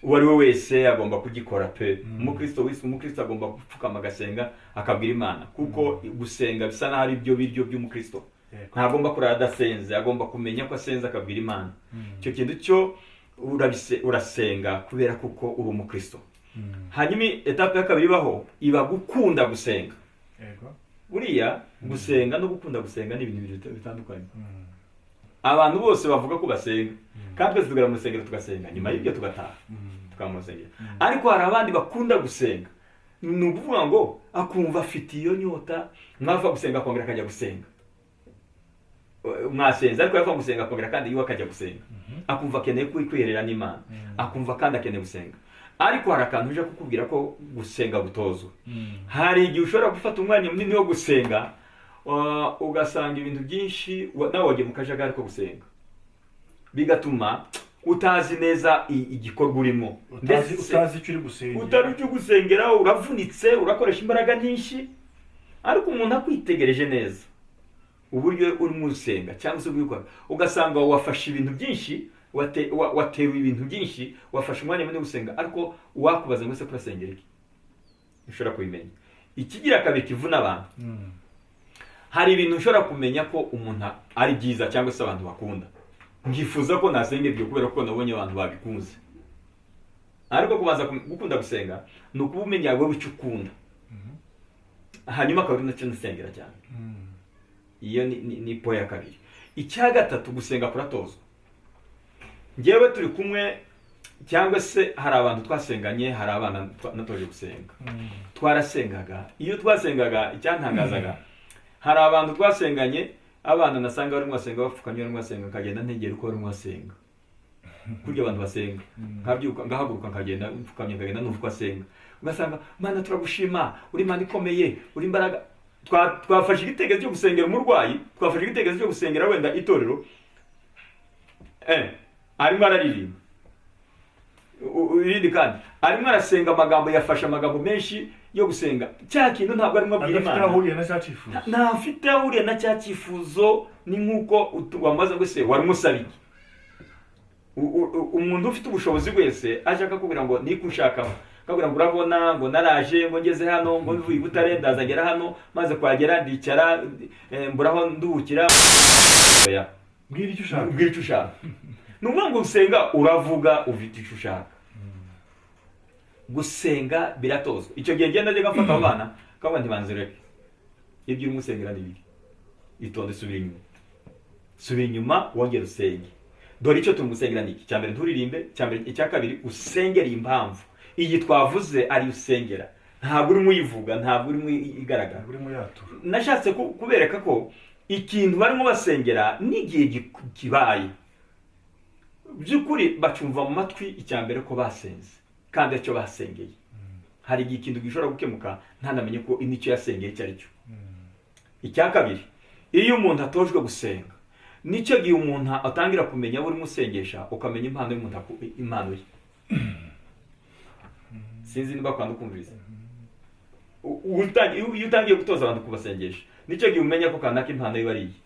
Uwo ari we wese agomba kugikora pe. Umukristo agomba gupfukama agasenga akabwira Imana, kuko gusenga bisa naho ari byo biryo by'umukristo. Ntagomba kurara adasenze, agomba kumenya ko asenze akabwira Imana. Icyo kintu cyo urasenga kubera kuko uri umukristo. Hanyuma etape ya kabiri baho iba gukunda gusenga. Buriya gusenga no gukunda gusenga ni ibintu bitandukanye. Abantu bose bavuga ko basenga, kandi twese tugera mu rusengero tugasenga, nyuma y'ibyo tugataha tukamusengera. Ariko hari abandi bakunda gusenga, ni ukuvuga ngo akumva afite iyo nyota, mwava gusenga akongera akajya gusenga. Mwasenze ariko yava gusenga akongera kandi yiwe akajya gusenga, akumva akeneye kwiherera n'Imana, akumva kandi akeneye gusenga. Ariko hari akantu uje kukubwira ko gusenga gutozwa. Hari igihe ushobora gufata umwanya munini wo gusenga, ugasanga ibintu byinshi nawe wagiye mu kajagari ko gusenga, bigatuma utazi neza igikorwa urimo, utazi icyo uri gusengera, utari icyo gusengera, uravunitse, urakoresha imbaraga nyinshi. Ariko umuntu akwitegereje neza uburyo urimo usenga cyangwa se ubikora, ugasanga wafashe ibintu byinshi, wateruye ibintu byinshi, wafashe umwanya munini gusenga, ariko wakubaza ngo se kurasengera iki, ushobora kubimenya. Ikigira kabiri kivuna abantu, hari ibintu ushobora kumenya ko umuntu ari byiza cyangwa se abantu bakunda, ngifuza ko nasenga ibyo kubera ko nabonye abantu babikunze. Ariko kubanza gukunda gusenga ni ukubumenya wowe icyo ukunda, hanyuma akaba ari nacyo nasengera cyane. Iyo ni po ya kabiri. Icya gatatu, gusenga kuratozwa. Ngewe turi kumwe cyangwa se hari abantu twasenganye, hari abana natoje gusenga, twarasengaga. Iyo twasengaga icyantangazaga, hari abantu twasenganye, abana nasanga barimo basenga bapfukamye, barimo basenga, nkagenda ntegera uko barimo basenga. Kurya abantu basenga, nkabyuka ngahaguruka nkagenda mfukamye, nkagenda numva uko asenga. Ugasanga Mana turagushima, uri Mana ikomeye, uri imbaraga. Twafashe igitekerezo cyo gusengera umurwayi, twafashe igitekerezo cyo gusengera wenda itorero, arimo araririmba. Irindi kandi arimo arasenga amagambo, yafashe amagambo menshi yo gusenga, cya kintu ntabwo arimo abwira Imana, ntafite ahuriye na cya cyifuzo. Ni nk'uko wamaze ngo se wari musabiye umuntu ufite ubushobozi wese ashaka kubwira ngo niko ushaka, akabwira ngo urabona ngo naraje ngo ngeze hano, ngo mvuye Butare ndaza ngera hano, maze kwagera ndicara mburaho nduhukira. Mbwira icyo ushaka, mbwira icyo ushaka. Nuvuga ngo usenga uravuga ufite icyo ushaka. gusenga biratozwa. Icyo gihe ngenda njye gafata abana kavuga ntibanzireke ibyo urimo usengera n'ibiri, itonde subira inyuma wongera usenge. Dore icyo tumusengera niki: cya mbere nturirimbe, cya mbere icya kabiri usengera impamvu iyi twavuze ari usengera, ntabwo urimo uyivuga, ntabwo urimo igaragara, urimo yatura. Nashatse kubereka ko ikintu barimo basengera n'igihe kibaye by'ukuri bacumva mu matwi icya mbere ko basenze kandi icyo basengeye. Hari igihe ikintu gishobora gukemuka ntanamenye ko nicyo yasengeye icyo ari cyo. Icya kabiri, iyo umuntu atojwe gusenga, nicyo gihe umuntu atangira kumenya abo urimo usengesha, ukamenya impano y'umuntu, impano ye. Sinzi niba kwanda kumviriza. Iyo utangiye gutoza abantu kubasengesha, nicyo gihe umenya ko kanaka impano ye bariye.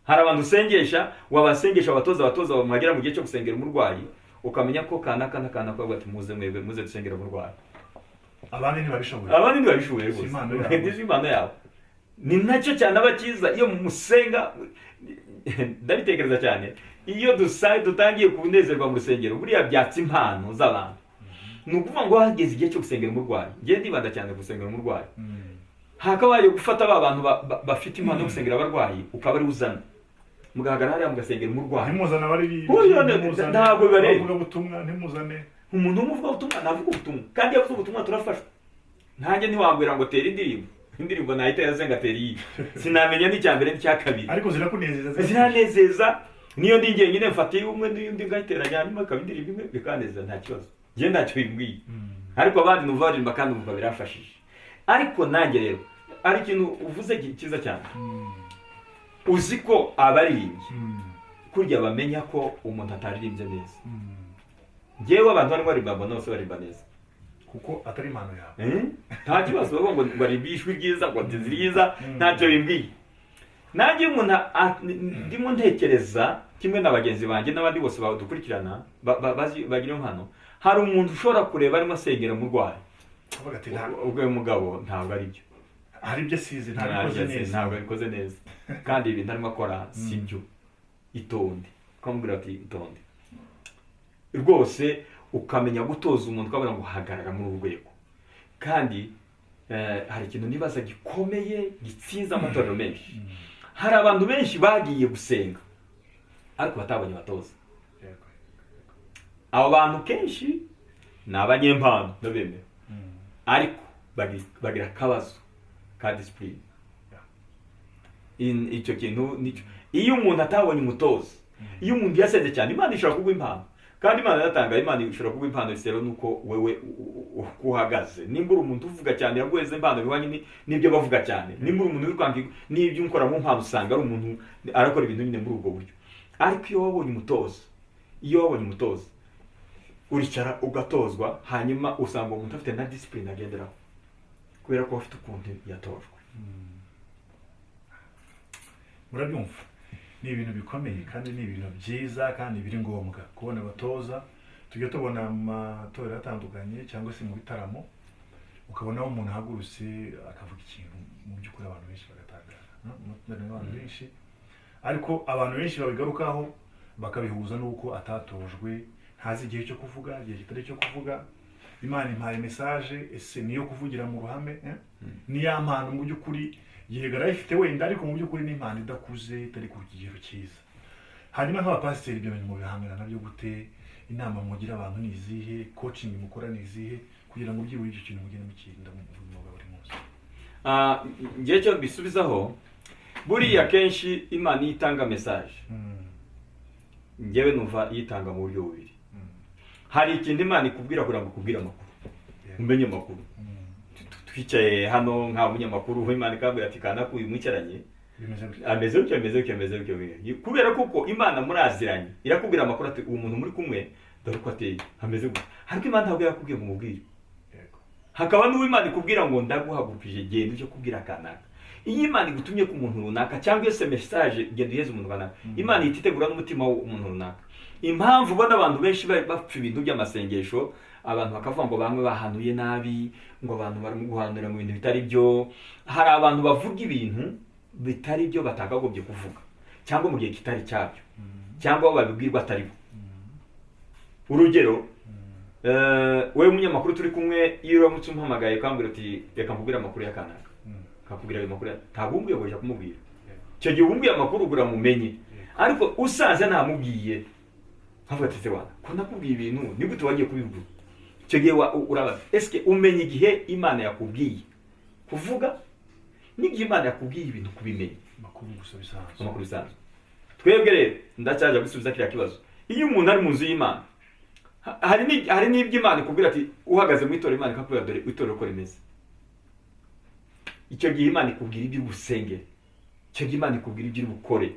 Hari abantu usengesha, wabasengesha abatoza bamwagera mu gihe cyo gusengera umurwayi, ukamenya ko kanaka bavuga ati muze mwebwe muze dusengera umurwayi. Abandi ntibabishoboye rwose. Ndizi impano yabo. Ni nacyo cyane abakiza iyo musenga. Ndabitekereza cyane iyo dutangiye kunezerwa mu rusengero, buriya byatsi impano z'abantu. Ni ukuvuga ngo hageze igihe cyo gusengera umurwayi, ngiye ndibanda cyane gusengera umurwayi. Hakabaye gufata ba bantu bafite impano yo gusengera abarwayi, ukaba ari uzana mugahagarara hariya mugasengera umurwayi. Ntimuzana bari ntabwo bibareba. Bavuga ubutumwa ntimuzane. Umuntu umuvuga ubutumwa navuga ubutumwa, kandi yavuze ubutumwa turafashwa. Ntanjye ntiwambwira ngo tera indirimbo nahita yazenga tera iyi. Sinamenya n'icya mbere n'icya kabiri. Ariko ziranezeza. Niyo ndi njyenyine mfatiye umwe n'undi ngahiteranya hanyuma akaba indirimbo imwe bikanezeza nta kibazo. Njye ntacyo bimbwiye. Ariko abandi numva baririmba kandi numva birafashije. Ariko nanjye rero ari ikintu uvuze cyiza cyane. Uzi ko abaririmbyi kurya bamenya ko umuntu ataririmbye neza. Njyewe abantu barimo baririmba bose barimba neza kuko atari impano yawe. Nta kibazo bavuga ngo barimba ijwi ryiza, ngo ndizi ryiza, ntacyo bimbwiye. Nanjye umuntu ndimo ntekereza kimwe na bagenzi banjye n'abandi bose badukurikirana bagira impano. Hari umuntu ushobora kureba arimo asengera umurwayi, avuga ati ubwo mugabo ntabwo ari byo. Hari ibyo asize ntabwo abikoze neza. Kandi ibintu arimo akora si byo. Itonde. Ukamubwira ati itonde. Rwose ukamenya gutoza umuntu ukabona ngo hagarara muri urwego. Kandi hari ikintu nibaza gikomeye gitsinze amatorero menshi. Hari abantu benshi bagiye gusenga ariko batabonye batoza. Abo bantu kenshi ni abanyempano ndabemera. Ariko bagira akabazo ka discipline. Icyo kintu nicyo. Iyo umuntu atabonye umutoza, iyo umuntu yasenze cyane, Imana ishobora kuguha impano. Kandi Imana yatanga, Imana ishobora kuguha impano bisero nuko wewe uhagaze. Nimba uri umuntu uvuga cyane yaguheze impano bihwanye n'ibyo bavuga cyane. Nimba uri umuntu uri kwanga n'ibyo ukora mu mpano usanga ari umuntu arakora ibintu nyine muri ubwo buryo. Ariko iyo wabonye umutoza, uricara ugatozwa, hanyuma usanga umuntu afite na discipline agenderaho kubera ko afite ukuntu yatojwe. Murabyumva, ni ibintu bikomeye kandi ni ibintu byiza kandi biri ngombwa kubona abatoza. Tujya tubona mu matorero atandukanye cyangwa se mu bitaramo, ukabonaho umuntu ahagurutse akavuga ikintu mu by'ukuri abantu benshi bagatangara. Abantu benshi, ariko abantu benshi babigarukaho bakabihuza n'uko atatojwe, ntazi igihe cyo kuvuga, igihe kitari cyo kuvuga. Imana impaye message, ese niyo kuvugira mu ruhame, ni ya mpano mu by'ukuri yegara ifite wenda, ariko mu by'ukuri ni impano idakuze, itari ku kigero cyiza. Hanyuma nk'abapasiteri ibyo bintu mubihangira nabyo gute? Inama mugira abantu ni izihe? Coaching mukora ni izihe kugira ngo byibure icyo kintu mugende mukirinda mu buzima bwa buri munsi? Ngiye cyo bisubizaho, buriya kenshi Imana itanga message. Ngewe numva yitanga mu buryo bubiri. Hari ikindi Imana ikubwira kugira ngo ukubwire amakuru, umenye amakuru. Twicaye hano nka munyamakuru, Imana ikabwira ati kanaka uyu mwicaranye ameze uko kubera kuko Imana muraziranye, irakubwira amakuru ati uwo muntu muri kumwe dore uko ateye ameze gutya. Ariko Imana ntabwo yakubwiye ngo umubwire. Hakaba n'uwo Imana ikubwira ngo ndaguhagurukije genda uje kubwira kanaka. Iyo Imana igutumye ku muntu runaka cyangwa se message genda uheze umuntu runaka, Imana ititegura n'umutima w'umuntu runaka. Impamvu ubona abantu benshi bapfa ibintu by'amasengesho, abantu bakavuga ngo bamwe bahanuye nabi, ngo abantu barimo guhanura mu bintu bitari byo. Hari abantu bavuga ibintu bitari byo batakagombye kuvuga, cyangwa mu gihe kitari cyabyo, cyangwa babibwirwa atari bo. Urugero, wowe umunyamakuru turi kumwe iyo uramutse umpamagaye ukambwira uti reka nkubwire amakuru y'akanaka akakubwira ayo makuru ntabwo wumviye ngo ujya kumubwira icyo gihe wumviye amakuru ugura mumenye ariko usanze ntamubwiye nkavuga ati wana ko nakubwiye ibintu ni gute wagiye kubivuga icyo gihe urabaza eske umenye igihe Imana yakubwiye kuvuga n'igihe Imana yakubwiye ibintu kubimenya amakuru gusa bisanzwe amakuru bisanzwe twebwe rero ndacyaje gusubiza kiriya kibazo iyo umuntu ari mu nzu y'Imana hari n'ibyo Imana ikubwira ati uhagaze mu itorero Imana ikakubwira dore itorero uko rimeze icyo gihe Imana ikubwira ibyo usengera icyo gihe Imana ikubwira ibyo bukore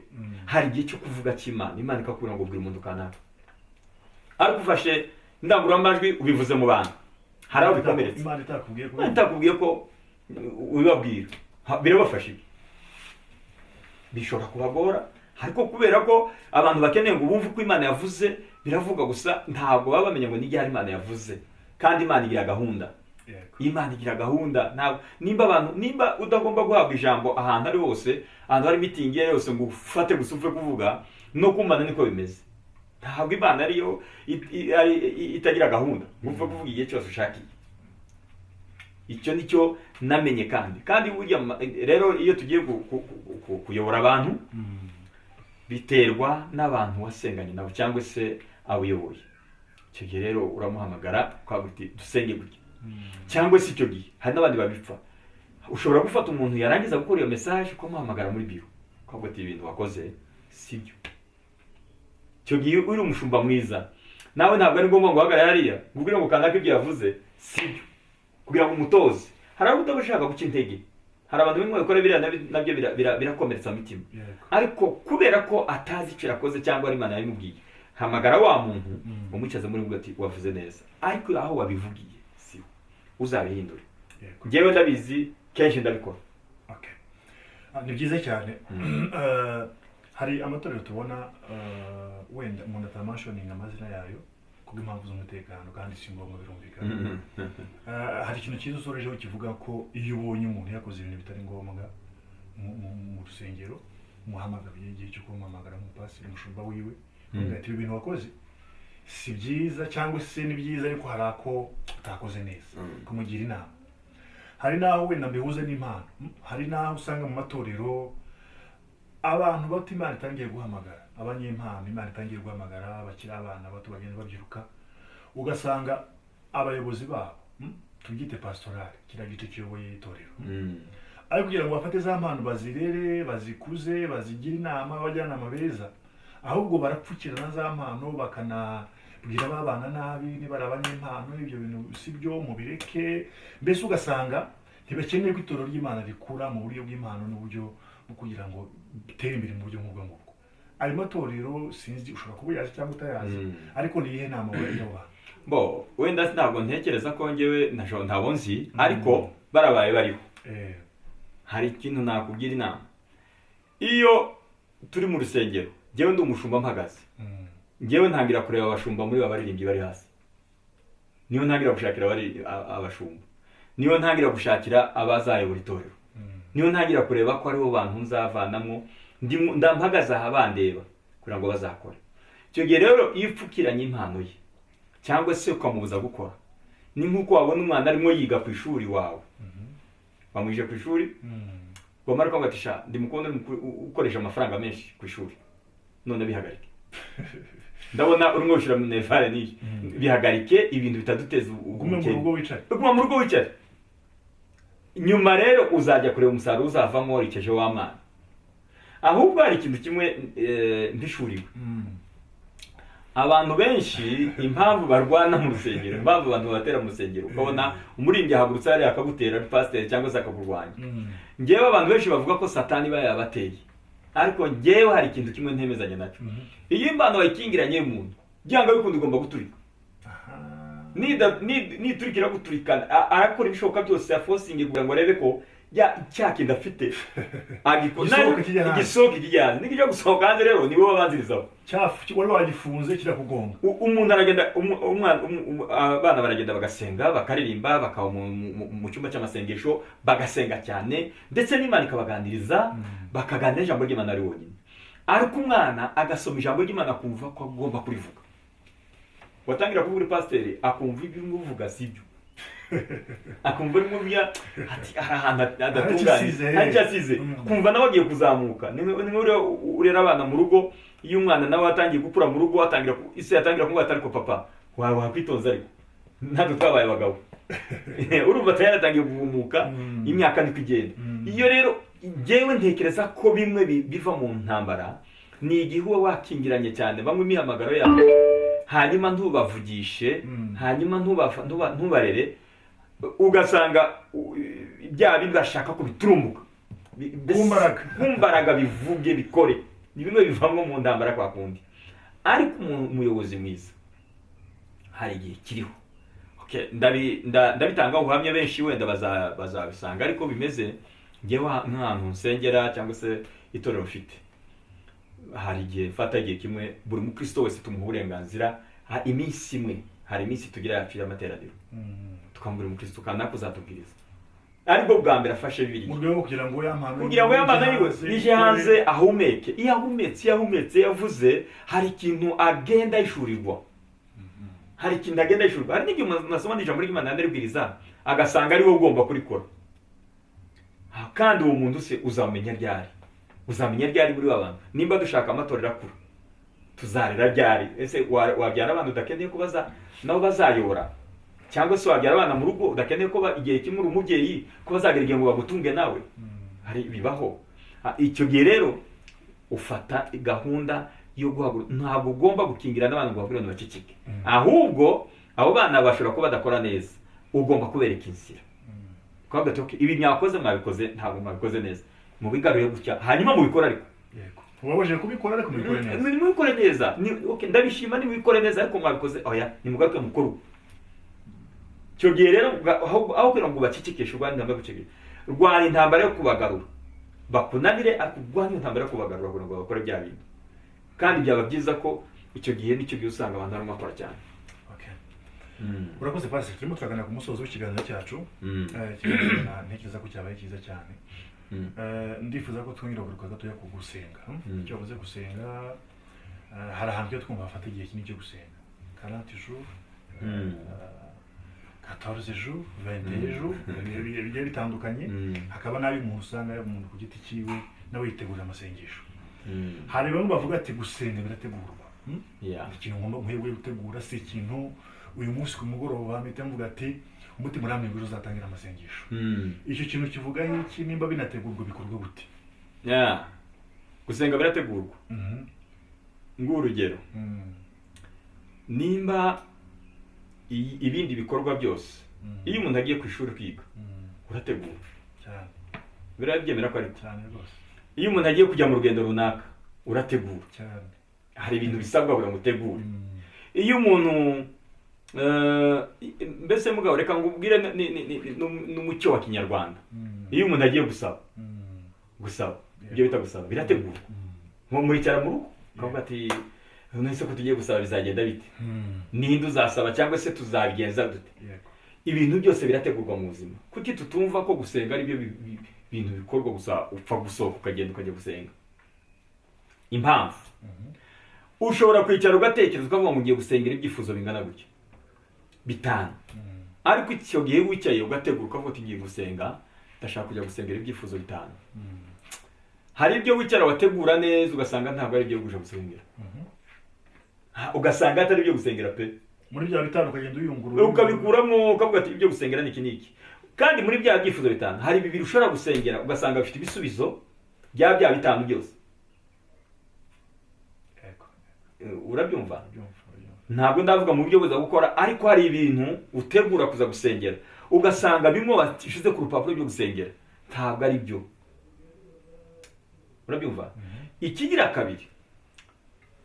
hari igihe cyo kuvuga cy'Imana Imana ikakubwira ngo ubwire umuntu kanaka ariko ufashe indangururamajwi ubivuze mu bantu hari aho bikomeretse Imana itakubwiye ko ubibabwira birabafasha bishobora kubagora ariko kubera ko abantu bakeneye ngo bumve ko Imana yavuze biravuga gusa ntabwo baba bamenye ngo n'igihe Imana yavuze kandi Imana igira gahunda Imana igira gahunda ntabwo nimba udagomba guhabwa ijambo ahantu ari hose ahantu hari meeting yose ngo ufate gusa uve kuvuga no kumana niko bimeze ntabwo Imana ariyo itagira gahunda uve kuvuga igihe cyose ushakiye icyo nicyo namenye kandi burya rero iyo tugiye kuyobora abantu biterwa n'abantu wasenganye nabo cyangwa se abuyoboye icyo gihe rero uramuhamagara ukavuga uti dusenge gutya cyangwa se icyo gihe hari n'abandi babipfa ushobora gufata umuntu yarangiza gukora iyo message ukamuhamagara muri biro ukavuga ati ibintu wakoze sibyo icyo gihe uri umushumba mwiza nawe ntabwo ari ngombwa ngo uhagarare hariya ubwire ngo kanaka ibyo yavuze sibyo kugira ngo umutoze hari abo utabashaka guca intege hari abantu bimwe bakora biriya nabyo birakomeretsa imitima ariko kubera ko atazi icyo yakoze cyangwa ari Imana yabimubwiye hamagara wa muntu umucaze muri bwo ati wavuze neza ariko aho wabivugiye si uzabihindura njyewe ndabizi kenshi ndabikora ni byiza cyane hari amatorero tubona wenda umuntu atamashoninga amazina yayo kubw'impamvu z'umutekano kandi si ngombwa birumvikana hari ikintu cyiza usorejeho kivuga ko iyo ubonye umuntu yakoze ibintu bitari ngombwa mu rusengero umuhamagara igihe cyo kumuhamagara nk'umupasiteri umushumba wiwe ati ibi bintu wakoze si byiza cyangwa se ni byiza ariko hari ako utakoze neza kumugira inama hari naho wenda mbihuze n'impano hari naho usanga mu matorero abantu bato Imana itangiye guhamagara abanyempano Imana itangiye guhamagara bakiri abana bato bagenda babyiruka ugasanga abayobozi babo tubyite pastoral kira gice kiyoboye itorero ariko kugira ngo bafate za mpano bazirere bazikuze bazigire inama abajyanama beza ahubwo barapfukirana za mpano bakanabwira babana nabi niba abanyempano ibyo bintu sibyo mubireke mbese ugasanga ntibakeneye ko itorero ry'Imana rikura mu buryo bw'impano n'uburyo kugira ngo bitere imbere mu buryo nk'ubwo ngubwo ayo matorero sinzi ushobora kuba yazi cyangwa utayazi ariko ni iyihe nama wagira wenda ntabwo ntekereza ko njyewe ntabwo nzi ariko barabaye bariho hari ikintu nakubwira inama iyo turi mu rusengero njyewe ndi umushumba mpagaze njyewe ntangira kureba abashumba muri abaririmbyi bari hasi niyo ntangira gushakira abashumba niyo ntangira gushakira abazayobora itorero niyo ntangira kureba ko aribo bantu nzavanamo ndampagaze aha bandeba kugira ngo bazakore icyo gihe rero iyo upfukiranye impano ye cyangwa se ukamubuza gukora ni nk'uko wabona umwana arimo yiga ku ishuri wawe bamwije ku ishuri wamara ukavuga ati sha ndi mukunda ukoresha amafaranga menshi ku ishuri none bihagarike ndabona urimo gushyira mu nevare n'iyo bihagarike ibintu bitaduteza ugume mu rugo wicare uguma mu rugo wicare nyuma rero uzajya kureba umusaruro uzavamo warikeje w'amana ahubwo hari ikintu kimwe mpishuriwe abantu benshi impamvu barwana mu rusengero impamvu abantu batera mu rusengero ukabona umurimbyi ahagurutse hariya akagutera pasiteri cyangwa se akakurwanya njyewe abantu benshi bavuga ko satani iba yabateye ariko njyewe hari ikintu kimwe ntemezanya nacyo iyo impano wayikingiranye y'umuntu byanga bikunda ugomba guturika niturikira guturikana arakora ibishoboka byose ya forcing kugira ngo arebe ko cyakinda afite igisohoka ikijyana nikijya gusohoka hanze rero niwe wabanzirizaho wari wagifunze kirakugonga umuntu aragenda abana baragenda bagasenga bakaririmba bakaba mu cyumba cy'amasengesho bagasenga cyane ndetse n'Imana ikabaganiriza bakaganira ijambo ry'Imana ari wonyine ariko umwana agasoma ijambo ry'Imana kumva ko agomba kurivuga watangira kuvuga uri pasiteri akumva ibyo urimo uvuga sibyo, akumva urimo uvuga ati hari ahantu adatunganye ntacyo asize, kumva nawe agiye kuzamuka. Niwe urera abana mu rugo, iyo umwana nawe atangiye gukura mu rugo isi yatangira kuvuga ati ariko papa wakwitonza, ariko ntabwo twabaye abagabo. Urumva atari yaratangiye guhumuka, imyaka niko igenda. Iyo rero njyewe ntekereza ko bimwe biva mu ntambara ni igihe uba wakingiranye cyane bamwe imihamagaro yabo, hanyuma ntubavugishe, hanyuma ntubarere, ugasanga bya bindi bashaka ko biturumuka kumbaraga bivuge bikore, ni bimwe bivamo mu ntambara kwa kundi. Ariko umuyobozi mwiza hari igihe kiriho, ndabitanga ubuhamya benshi wenda bazabisanga ariko bimeze. Ngewe nk'ahantu nsengera cyangwa se itorero mfite, hari igihe mfata igihe kimwe buri mukristo wese tumuha uburenganzira, iminsi imwe, hari iminsi tugira yacu y'amateraniro, tukambura umukristo kanaka uzatubwiriza, aribwo bwa mbere afashe Bibiliya mu rwego kugira ngo yamana yiwe nije hanze ahumeke. Iyo ahumetse yavuze, hari ikintu agenda yishurirwa, hari ikintu agenda yishurirwa. Hari n'igihe nasoma n'ijambo ry'Imana ndaribwiriza agasanga ari wowe ugomba kurikora, kandi uwo muntu se uzamenya ryari muri abantu. Nimba dushaka amatorero akuru, tuzarera ryari? Ese wabyara abana udakeneye ko nabo bazayobora, cyangwa se wabyara abana mu rugo udakeneye ko igihe kimwe uri umubyeyi ko bazagera igihe ngo bagutunge nawe? Hari bibaho. Icyo gihe rero ufata gahunda yo guhaguruka. Ntabwo ugomba gukingira n'abantu ngo bahagurane baceceke, ahubwo abo bana bashobora kuba badakora neza, ugomba kubereka inzira, kuvuga ati ibi mwakoze mwabikoze, ntabwo mwabikoze neza, mubigaruye gutya, hanyuma mubikora. Ariko ubabaje kubikora ariko mubikore neza, ndabishima nimubikore neza, ariko mwabikoze oya nimugaruke mukuru. Icyo gihe rero aho kugira ngo bacecekeshe, urwanya intambara yo gucecekesha, rwanya intambara yo kubagarura, bakunanire, ariko urwanya intambara yo kubagarura kugira ngo bakore bya bintu. Kandi byaba byiza ko icyo gihe nicyo gihe usanga abantu barimo bakora cyane. Urakoze Pastor, turimo turaganira ku musozo w'ikiganiro cyacu. Ntekereza ko cyabaye cyiza cyane. Ndifuza ko twongera kugaruka gatoya ku gusenga. Icyo bavuze gusenga, hari ahantu cyo twumva bafata igihe kinini cyo gusenga, 40 jours, 14 jours, 21 jours, bigiye bitandukanye. Hakaba nabi umuntu usanga umuntu ku giti cyiwe nawe yitegura amasengesho. Hari bamwe bavuga ati gusenga birategurwa. Ikintu ngomba muhewe gutegura, si ikintu uyu munsi ku mugoroba mpita mvuga ati umutima uramye ngo uzatangira amasengesho. Icyo kintu kivuga iki? Nimba binategurwa bikorwa gute? Gusenga birategurwa. Ng'urugero, nimba ibindi bikorwa byose, iyo umuntu agiye ku ishuri kwiga urategura cyane, birabyemera ko ari cyane rwose. Iyo umuntu agiye kujya mu rugendo runaka urategura cyane, hari ibintu bisabwa kugira ngo utegure. Iyo umuntu mbese mugabo reka ngubwire n'umucyo wa Kinyarwanda, iyo umuntu agiye gusaba ibyo bita gusaba birategura. Nko muricara mu rugo ukavuga ati none ko tugiye gusaba bizagenda bite, ninde uzasaba cyangwa se tuzabigenza dute? Ibintu byose birategurwa mu buzima. Kuki tutumva ko gusenga ari byo bintu bikorwa gusa upfa gusohoka ukagenda ukajya gusenga? Impamvu ushobora kwicara ugatekereza ukavuga ngo ngiye gusengera ibyifuzo bingana gutya 5, ariko icyo gihe wicaye ugategura ukavuga ati ngiye gusenga, ndashaka kujya gusengera ibyifuzo 5. Hari ibyo wicara wategura neza ugasanga ntabwo ari byo guje gusengera, ugasanga atari byo gusengera pe. Muri bya 5 ukagenda uyungurura ukabikuramo ukavuga ati ibyo gusengera ni iki. Kandi muri bya byifuzo 5 hari 2 ushobora gusengera ugasanga bifite ibisubizo bya 5 byose. Urabyumva? Ntabwo ndavuga mu buryo buza gukora, ariko hari ibintu utegura kuza gusengera ugasanga bimwe bashize ku rupapuro byo gusengera ntabwo ari byo. Urabyumva? Ikigira kabiri,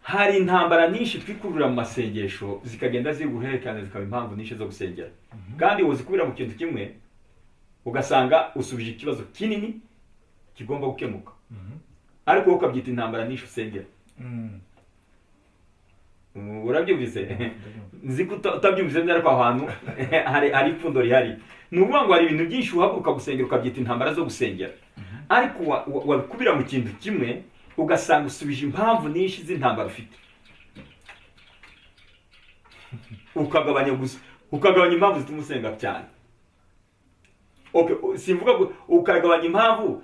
hari intambara nyinshi twikurura mu masengesho zikagenda ziguherekana zikaba impamvu nyinshi zo gusengera, kandi uzikubira mu kintu kimwe ugasanga usubije ikibazo kinini kigomba gukemuka, ariko wowe ukabyita intambara nyinshi usengera. Urabyumvise? Nzi ko utabyumvise neza, ariko ahantu hari ipfundo rihari. Ni ukuvuga ngo hari ibintu byinshi uhaguruka gusengera ukabyita intambara zo gusengera, ariko wabikubira mu kintu kimwe ugasanga usubije impamvu nyinshi z'intambara ufite. ukagabanya impamvu zituma usenga cyane. Okay, simvuga ngo ukagabanya impamvu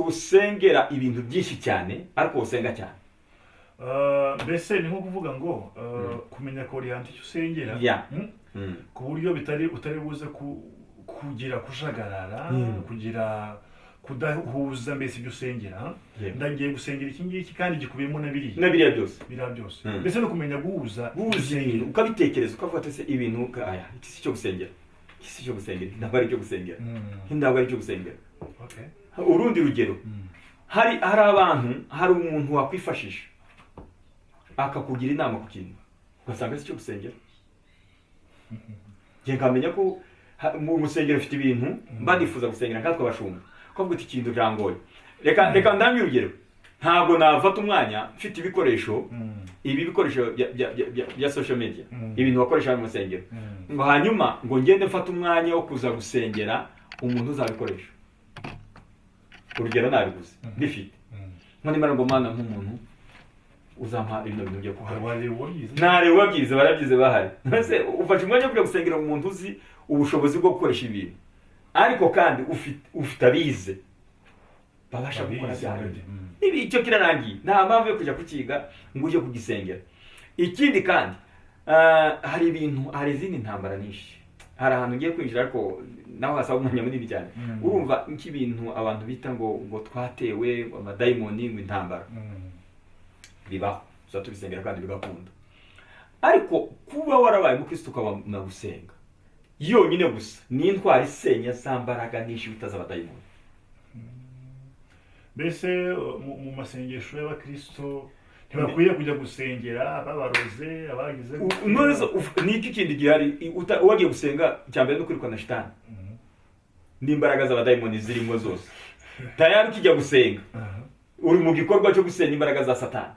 usengera ibintu byinshi cyane ariko usenga cyane. Mbese ni nko kuvuga ngo kumenya koriyante icyo usengera ku buryo utari buze kugira kujagarara, kugira kudahuza mbese ibyo usengera. Ndagiye gusengera iki ngiki kandi gikubiyemo na biriya byose. Mbese no kumenya guhuza ukabitekereza ukavuga ati se ibintu iki si cyo gusengera, ntabwo ari cyo gusengera, ntabwo ari cyo gusengera. Urundi rugero, hari umuntu wakwifashisha akakugira inama ku kintu ugasanga si cyo gusengera. Ngiye nkamenya ko mu rusengero ufite ibintu banifuza gusengera nkatwe abashumba, ukavuga ati ikintu cyangoye, reka ndange urugero. Ntabwo nafata umwanya mfite ibikoresho bya social media, ibintu wakoresha mu rusengero, ngo hanyuma ngo ngende mfata umwanya wo kuza gusengera umuntu uzabikoresha. Urugero nabiguze bifite nko nimara ngo mana nk'umuntu uzampa ibintu byo wabyize barabyize bahari. Mbese ufashe umwanya wo kujya gusengera umuntu uzi ubushobozi bwo gukoresha ibintu, ariko kandi ufite abize babasha gukora byarinde. Ibi icyo kirarangiye, nta mpamvu yo kujya kukiga ngo ujye kugisengera. Ikindi kandi hari izindi ntambara nyinshi. Hari ahantu ngiye kwinjira ariko naho hasaba umwanya munini cyane. Urumva nk'ibintu abantu bita ngo twatewe amadayimoni ngo intambara. Bibaho, tuza tubisengera kandi bigakunda. Ariko kuba warabaye umukristo ukabona gusenga yonyine gusa ni intwari isenya za mbaraga nyinshi bitaza abadayimoni. Mbese mu masengesho y'abakristo ntibakwiye kujya gusengera ababaroze abagize niki kindi gihari. Wagiye gusenga cyambere no kwirukana shitani n'imbaraga z'abadayimoni zirimo zose. Tayari ukijya gusenga uri mu gikorwa cyo gusenya imbaraga za Satani.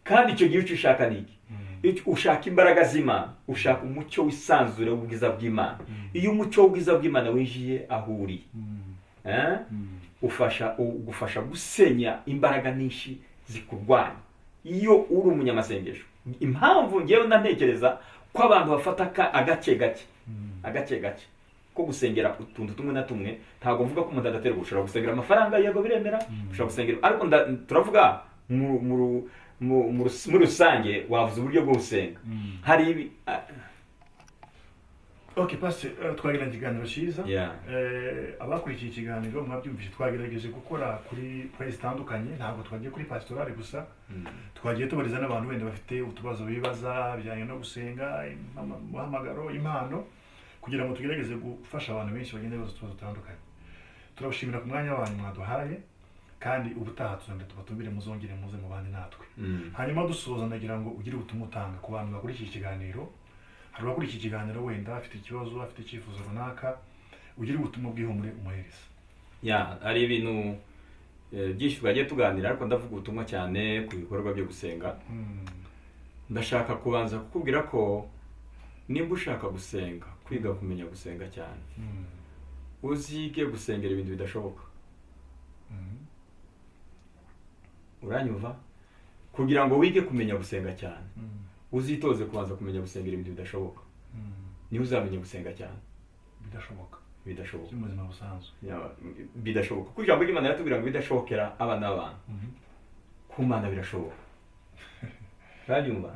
Kandi icyo gihe ushaka niki? Ushaka imbaraga z'Imana, ushaka umucyo wisanzure w'ubwiza bw'Imana. Iyo umucyo w'ubwiza bw'Imana winjiye aho uri, ugufasha gusenya imbaraga nyinshi zikurwanya. Iyo uri umunyamasengesho, impamvu ngewe ntekereza ko abantu bafata agace gake ko gusengera utuntu tumwe na tumwe. Ntabwo mvuga ko umuntu adaterwa, ushobora gusengera amafaranga yego biremera, ushobora gusengera, ariko turavuga muri rusange wavuze uburyo bwo gusenga. Hari ibi Pastor, twagiranye ikiganiro cyiza. Abakurikiye ikiganiro mwabyumvise twagerageje gukora kuri place zitandukanye, ntabwo twagiye kuri pastorale gusa. Twagiye tubariza n'abantu wenda bafite utubazo bibaza bijyanye no gusenga, umuhamagaro, impano, kugira ngo tugerageze gufasha abantu benshi bagenda bibaza utubazo dutandukanye. Turabashimira ku mwanya wanyu mwaduhaye, kandi ubutaha tubatumire muzongere muze mu bandi natwe. Hanyuma dusoza ndagira ngo ugire ubutumwa utanga ku bantu bakurikiye ikiganiro. Hari abakurikiye ikiganiro wenda afite ikibazo, afite icyifuzo runaka, ugire ubutumwa bw'ihumure umuhereza. Hari ibintu byinshi twagiye tuganira, ariko ndavuga ubutumwa cyane ku bikorwa byo gusenga. Ndashaka kubanza kukubwira ko nimba ushaka gusenga, kwiga kumenya gusenga cyane, uzige gusengera ibintu bidashoboka. Uranyumva? Kugira ngo wige kumenya gusenga cyane, uzitoze kubanza kumenya gusengera ibintu bidashoboka. Niho uzamenya gusenga cyane. Bidashoboka mu buzima busanzwe. Bidashoboka. Kuko ijambo ry'Imana riratubwira ngo bidashobokera abana b'abantu, ku Mana birashoboka. Uranyumva?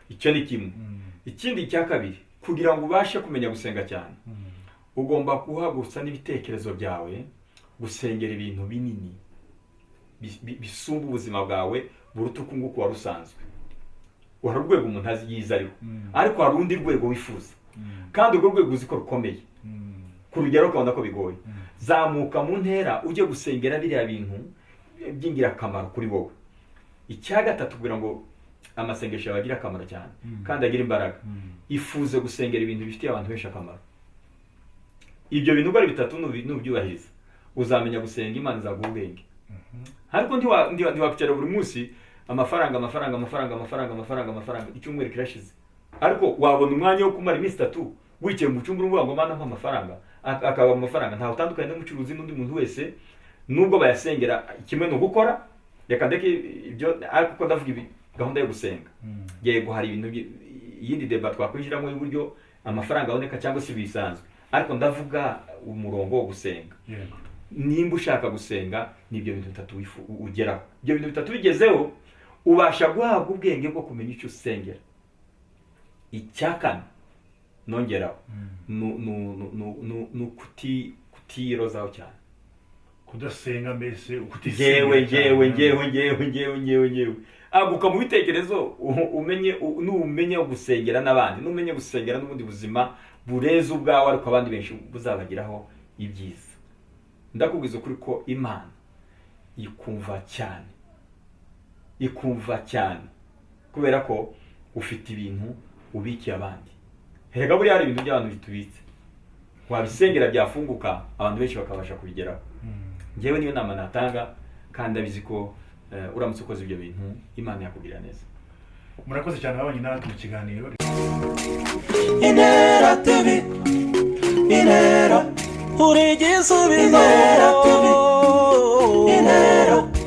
Icyo ni kimwe. Ikindi cya kabiri, kugira ngo ubashe kumenya gusenga cyane, ugomba guhagurutsa n'ibitekerezo byawe gusengera ibintu binini bisumba ubuzima bwawe buruta uko nguko wari usanzwe. Hari urwego umuntu azi yiza ariko hari urundi rwego wifuza, kandi urwo rwego uzi ko rukomeye, ku rugero ukabona ko bigoye. Zamuka mu ntera ujye gusengera biriya bintu by'ingirakamaro kuri wowe. Icya gatatu, kugira ngo amasengesho yawe agire akamaro cyane kandi agire imbaraga, ifuze gusengera ibintu bifitiye abantu benshi akamaro. Ibyo bintu uko ari bitatu nubyubahiriza, uzamenya gusenga, Imana izaguha ubwenge. Ariko ntiwakwicara buri munsi amafaranga, icyumweru kirashize, ariko wabona umwanya wo kumara iminsi 3 wicaye mu cyumba urumva ngo Mana mpa amafaranga, akaba amafaranga. Ntawe utandukanye n'umucuruzi n'undi muntu wese, nubwo bayasengera kimwe no gukora. Reka ndeke ibyo, ariko ko ndavuga ibi gahunda yo gusenga. Yego hari ibintu iyindi deba twakwinjiramo y'uburyo amafaranga aboneka cyangwa se bisanzwe, ariko ndavuga umurongo wo gusenga. yego Nimba ushaka gusenga n'ibyo bintu bitatu ugeraho, ibyo bintu bitatu bigezeho ubasha guhabwa ubwenge bwo kumenya icyo usengera. Icyakane nongeraho kutirozaho cyane, kudasenga mbese ngewe aguka mu bitekerezo, umenye gusengera n'abandi, numenye gusengera n'ubundi buzima bureza ubwawe, ariko abandi benshi buzabagiraho ibyiza. Ndakubwiza ukuri ko Imana ikumva cyane kubera ko ufite ibintu ubikiye abandi. Herega buriya hari ibintu by'abantu bitubitse, wabisengera byafunguka abantu benshi bakabasha kubigeraho. Ngewe niyo nama natanga, kandi abizi ko uramutse ukoze ibyo bintu Imana yakugirira neza. Murakoze cyane abanye natwe mu kiganiro. Intera TV, Intera uri igisubizo, Intera TV, Intera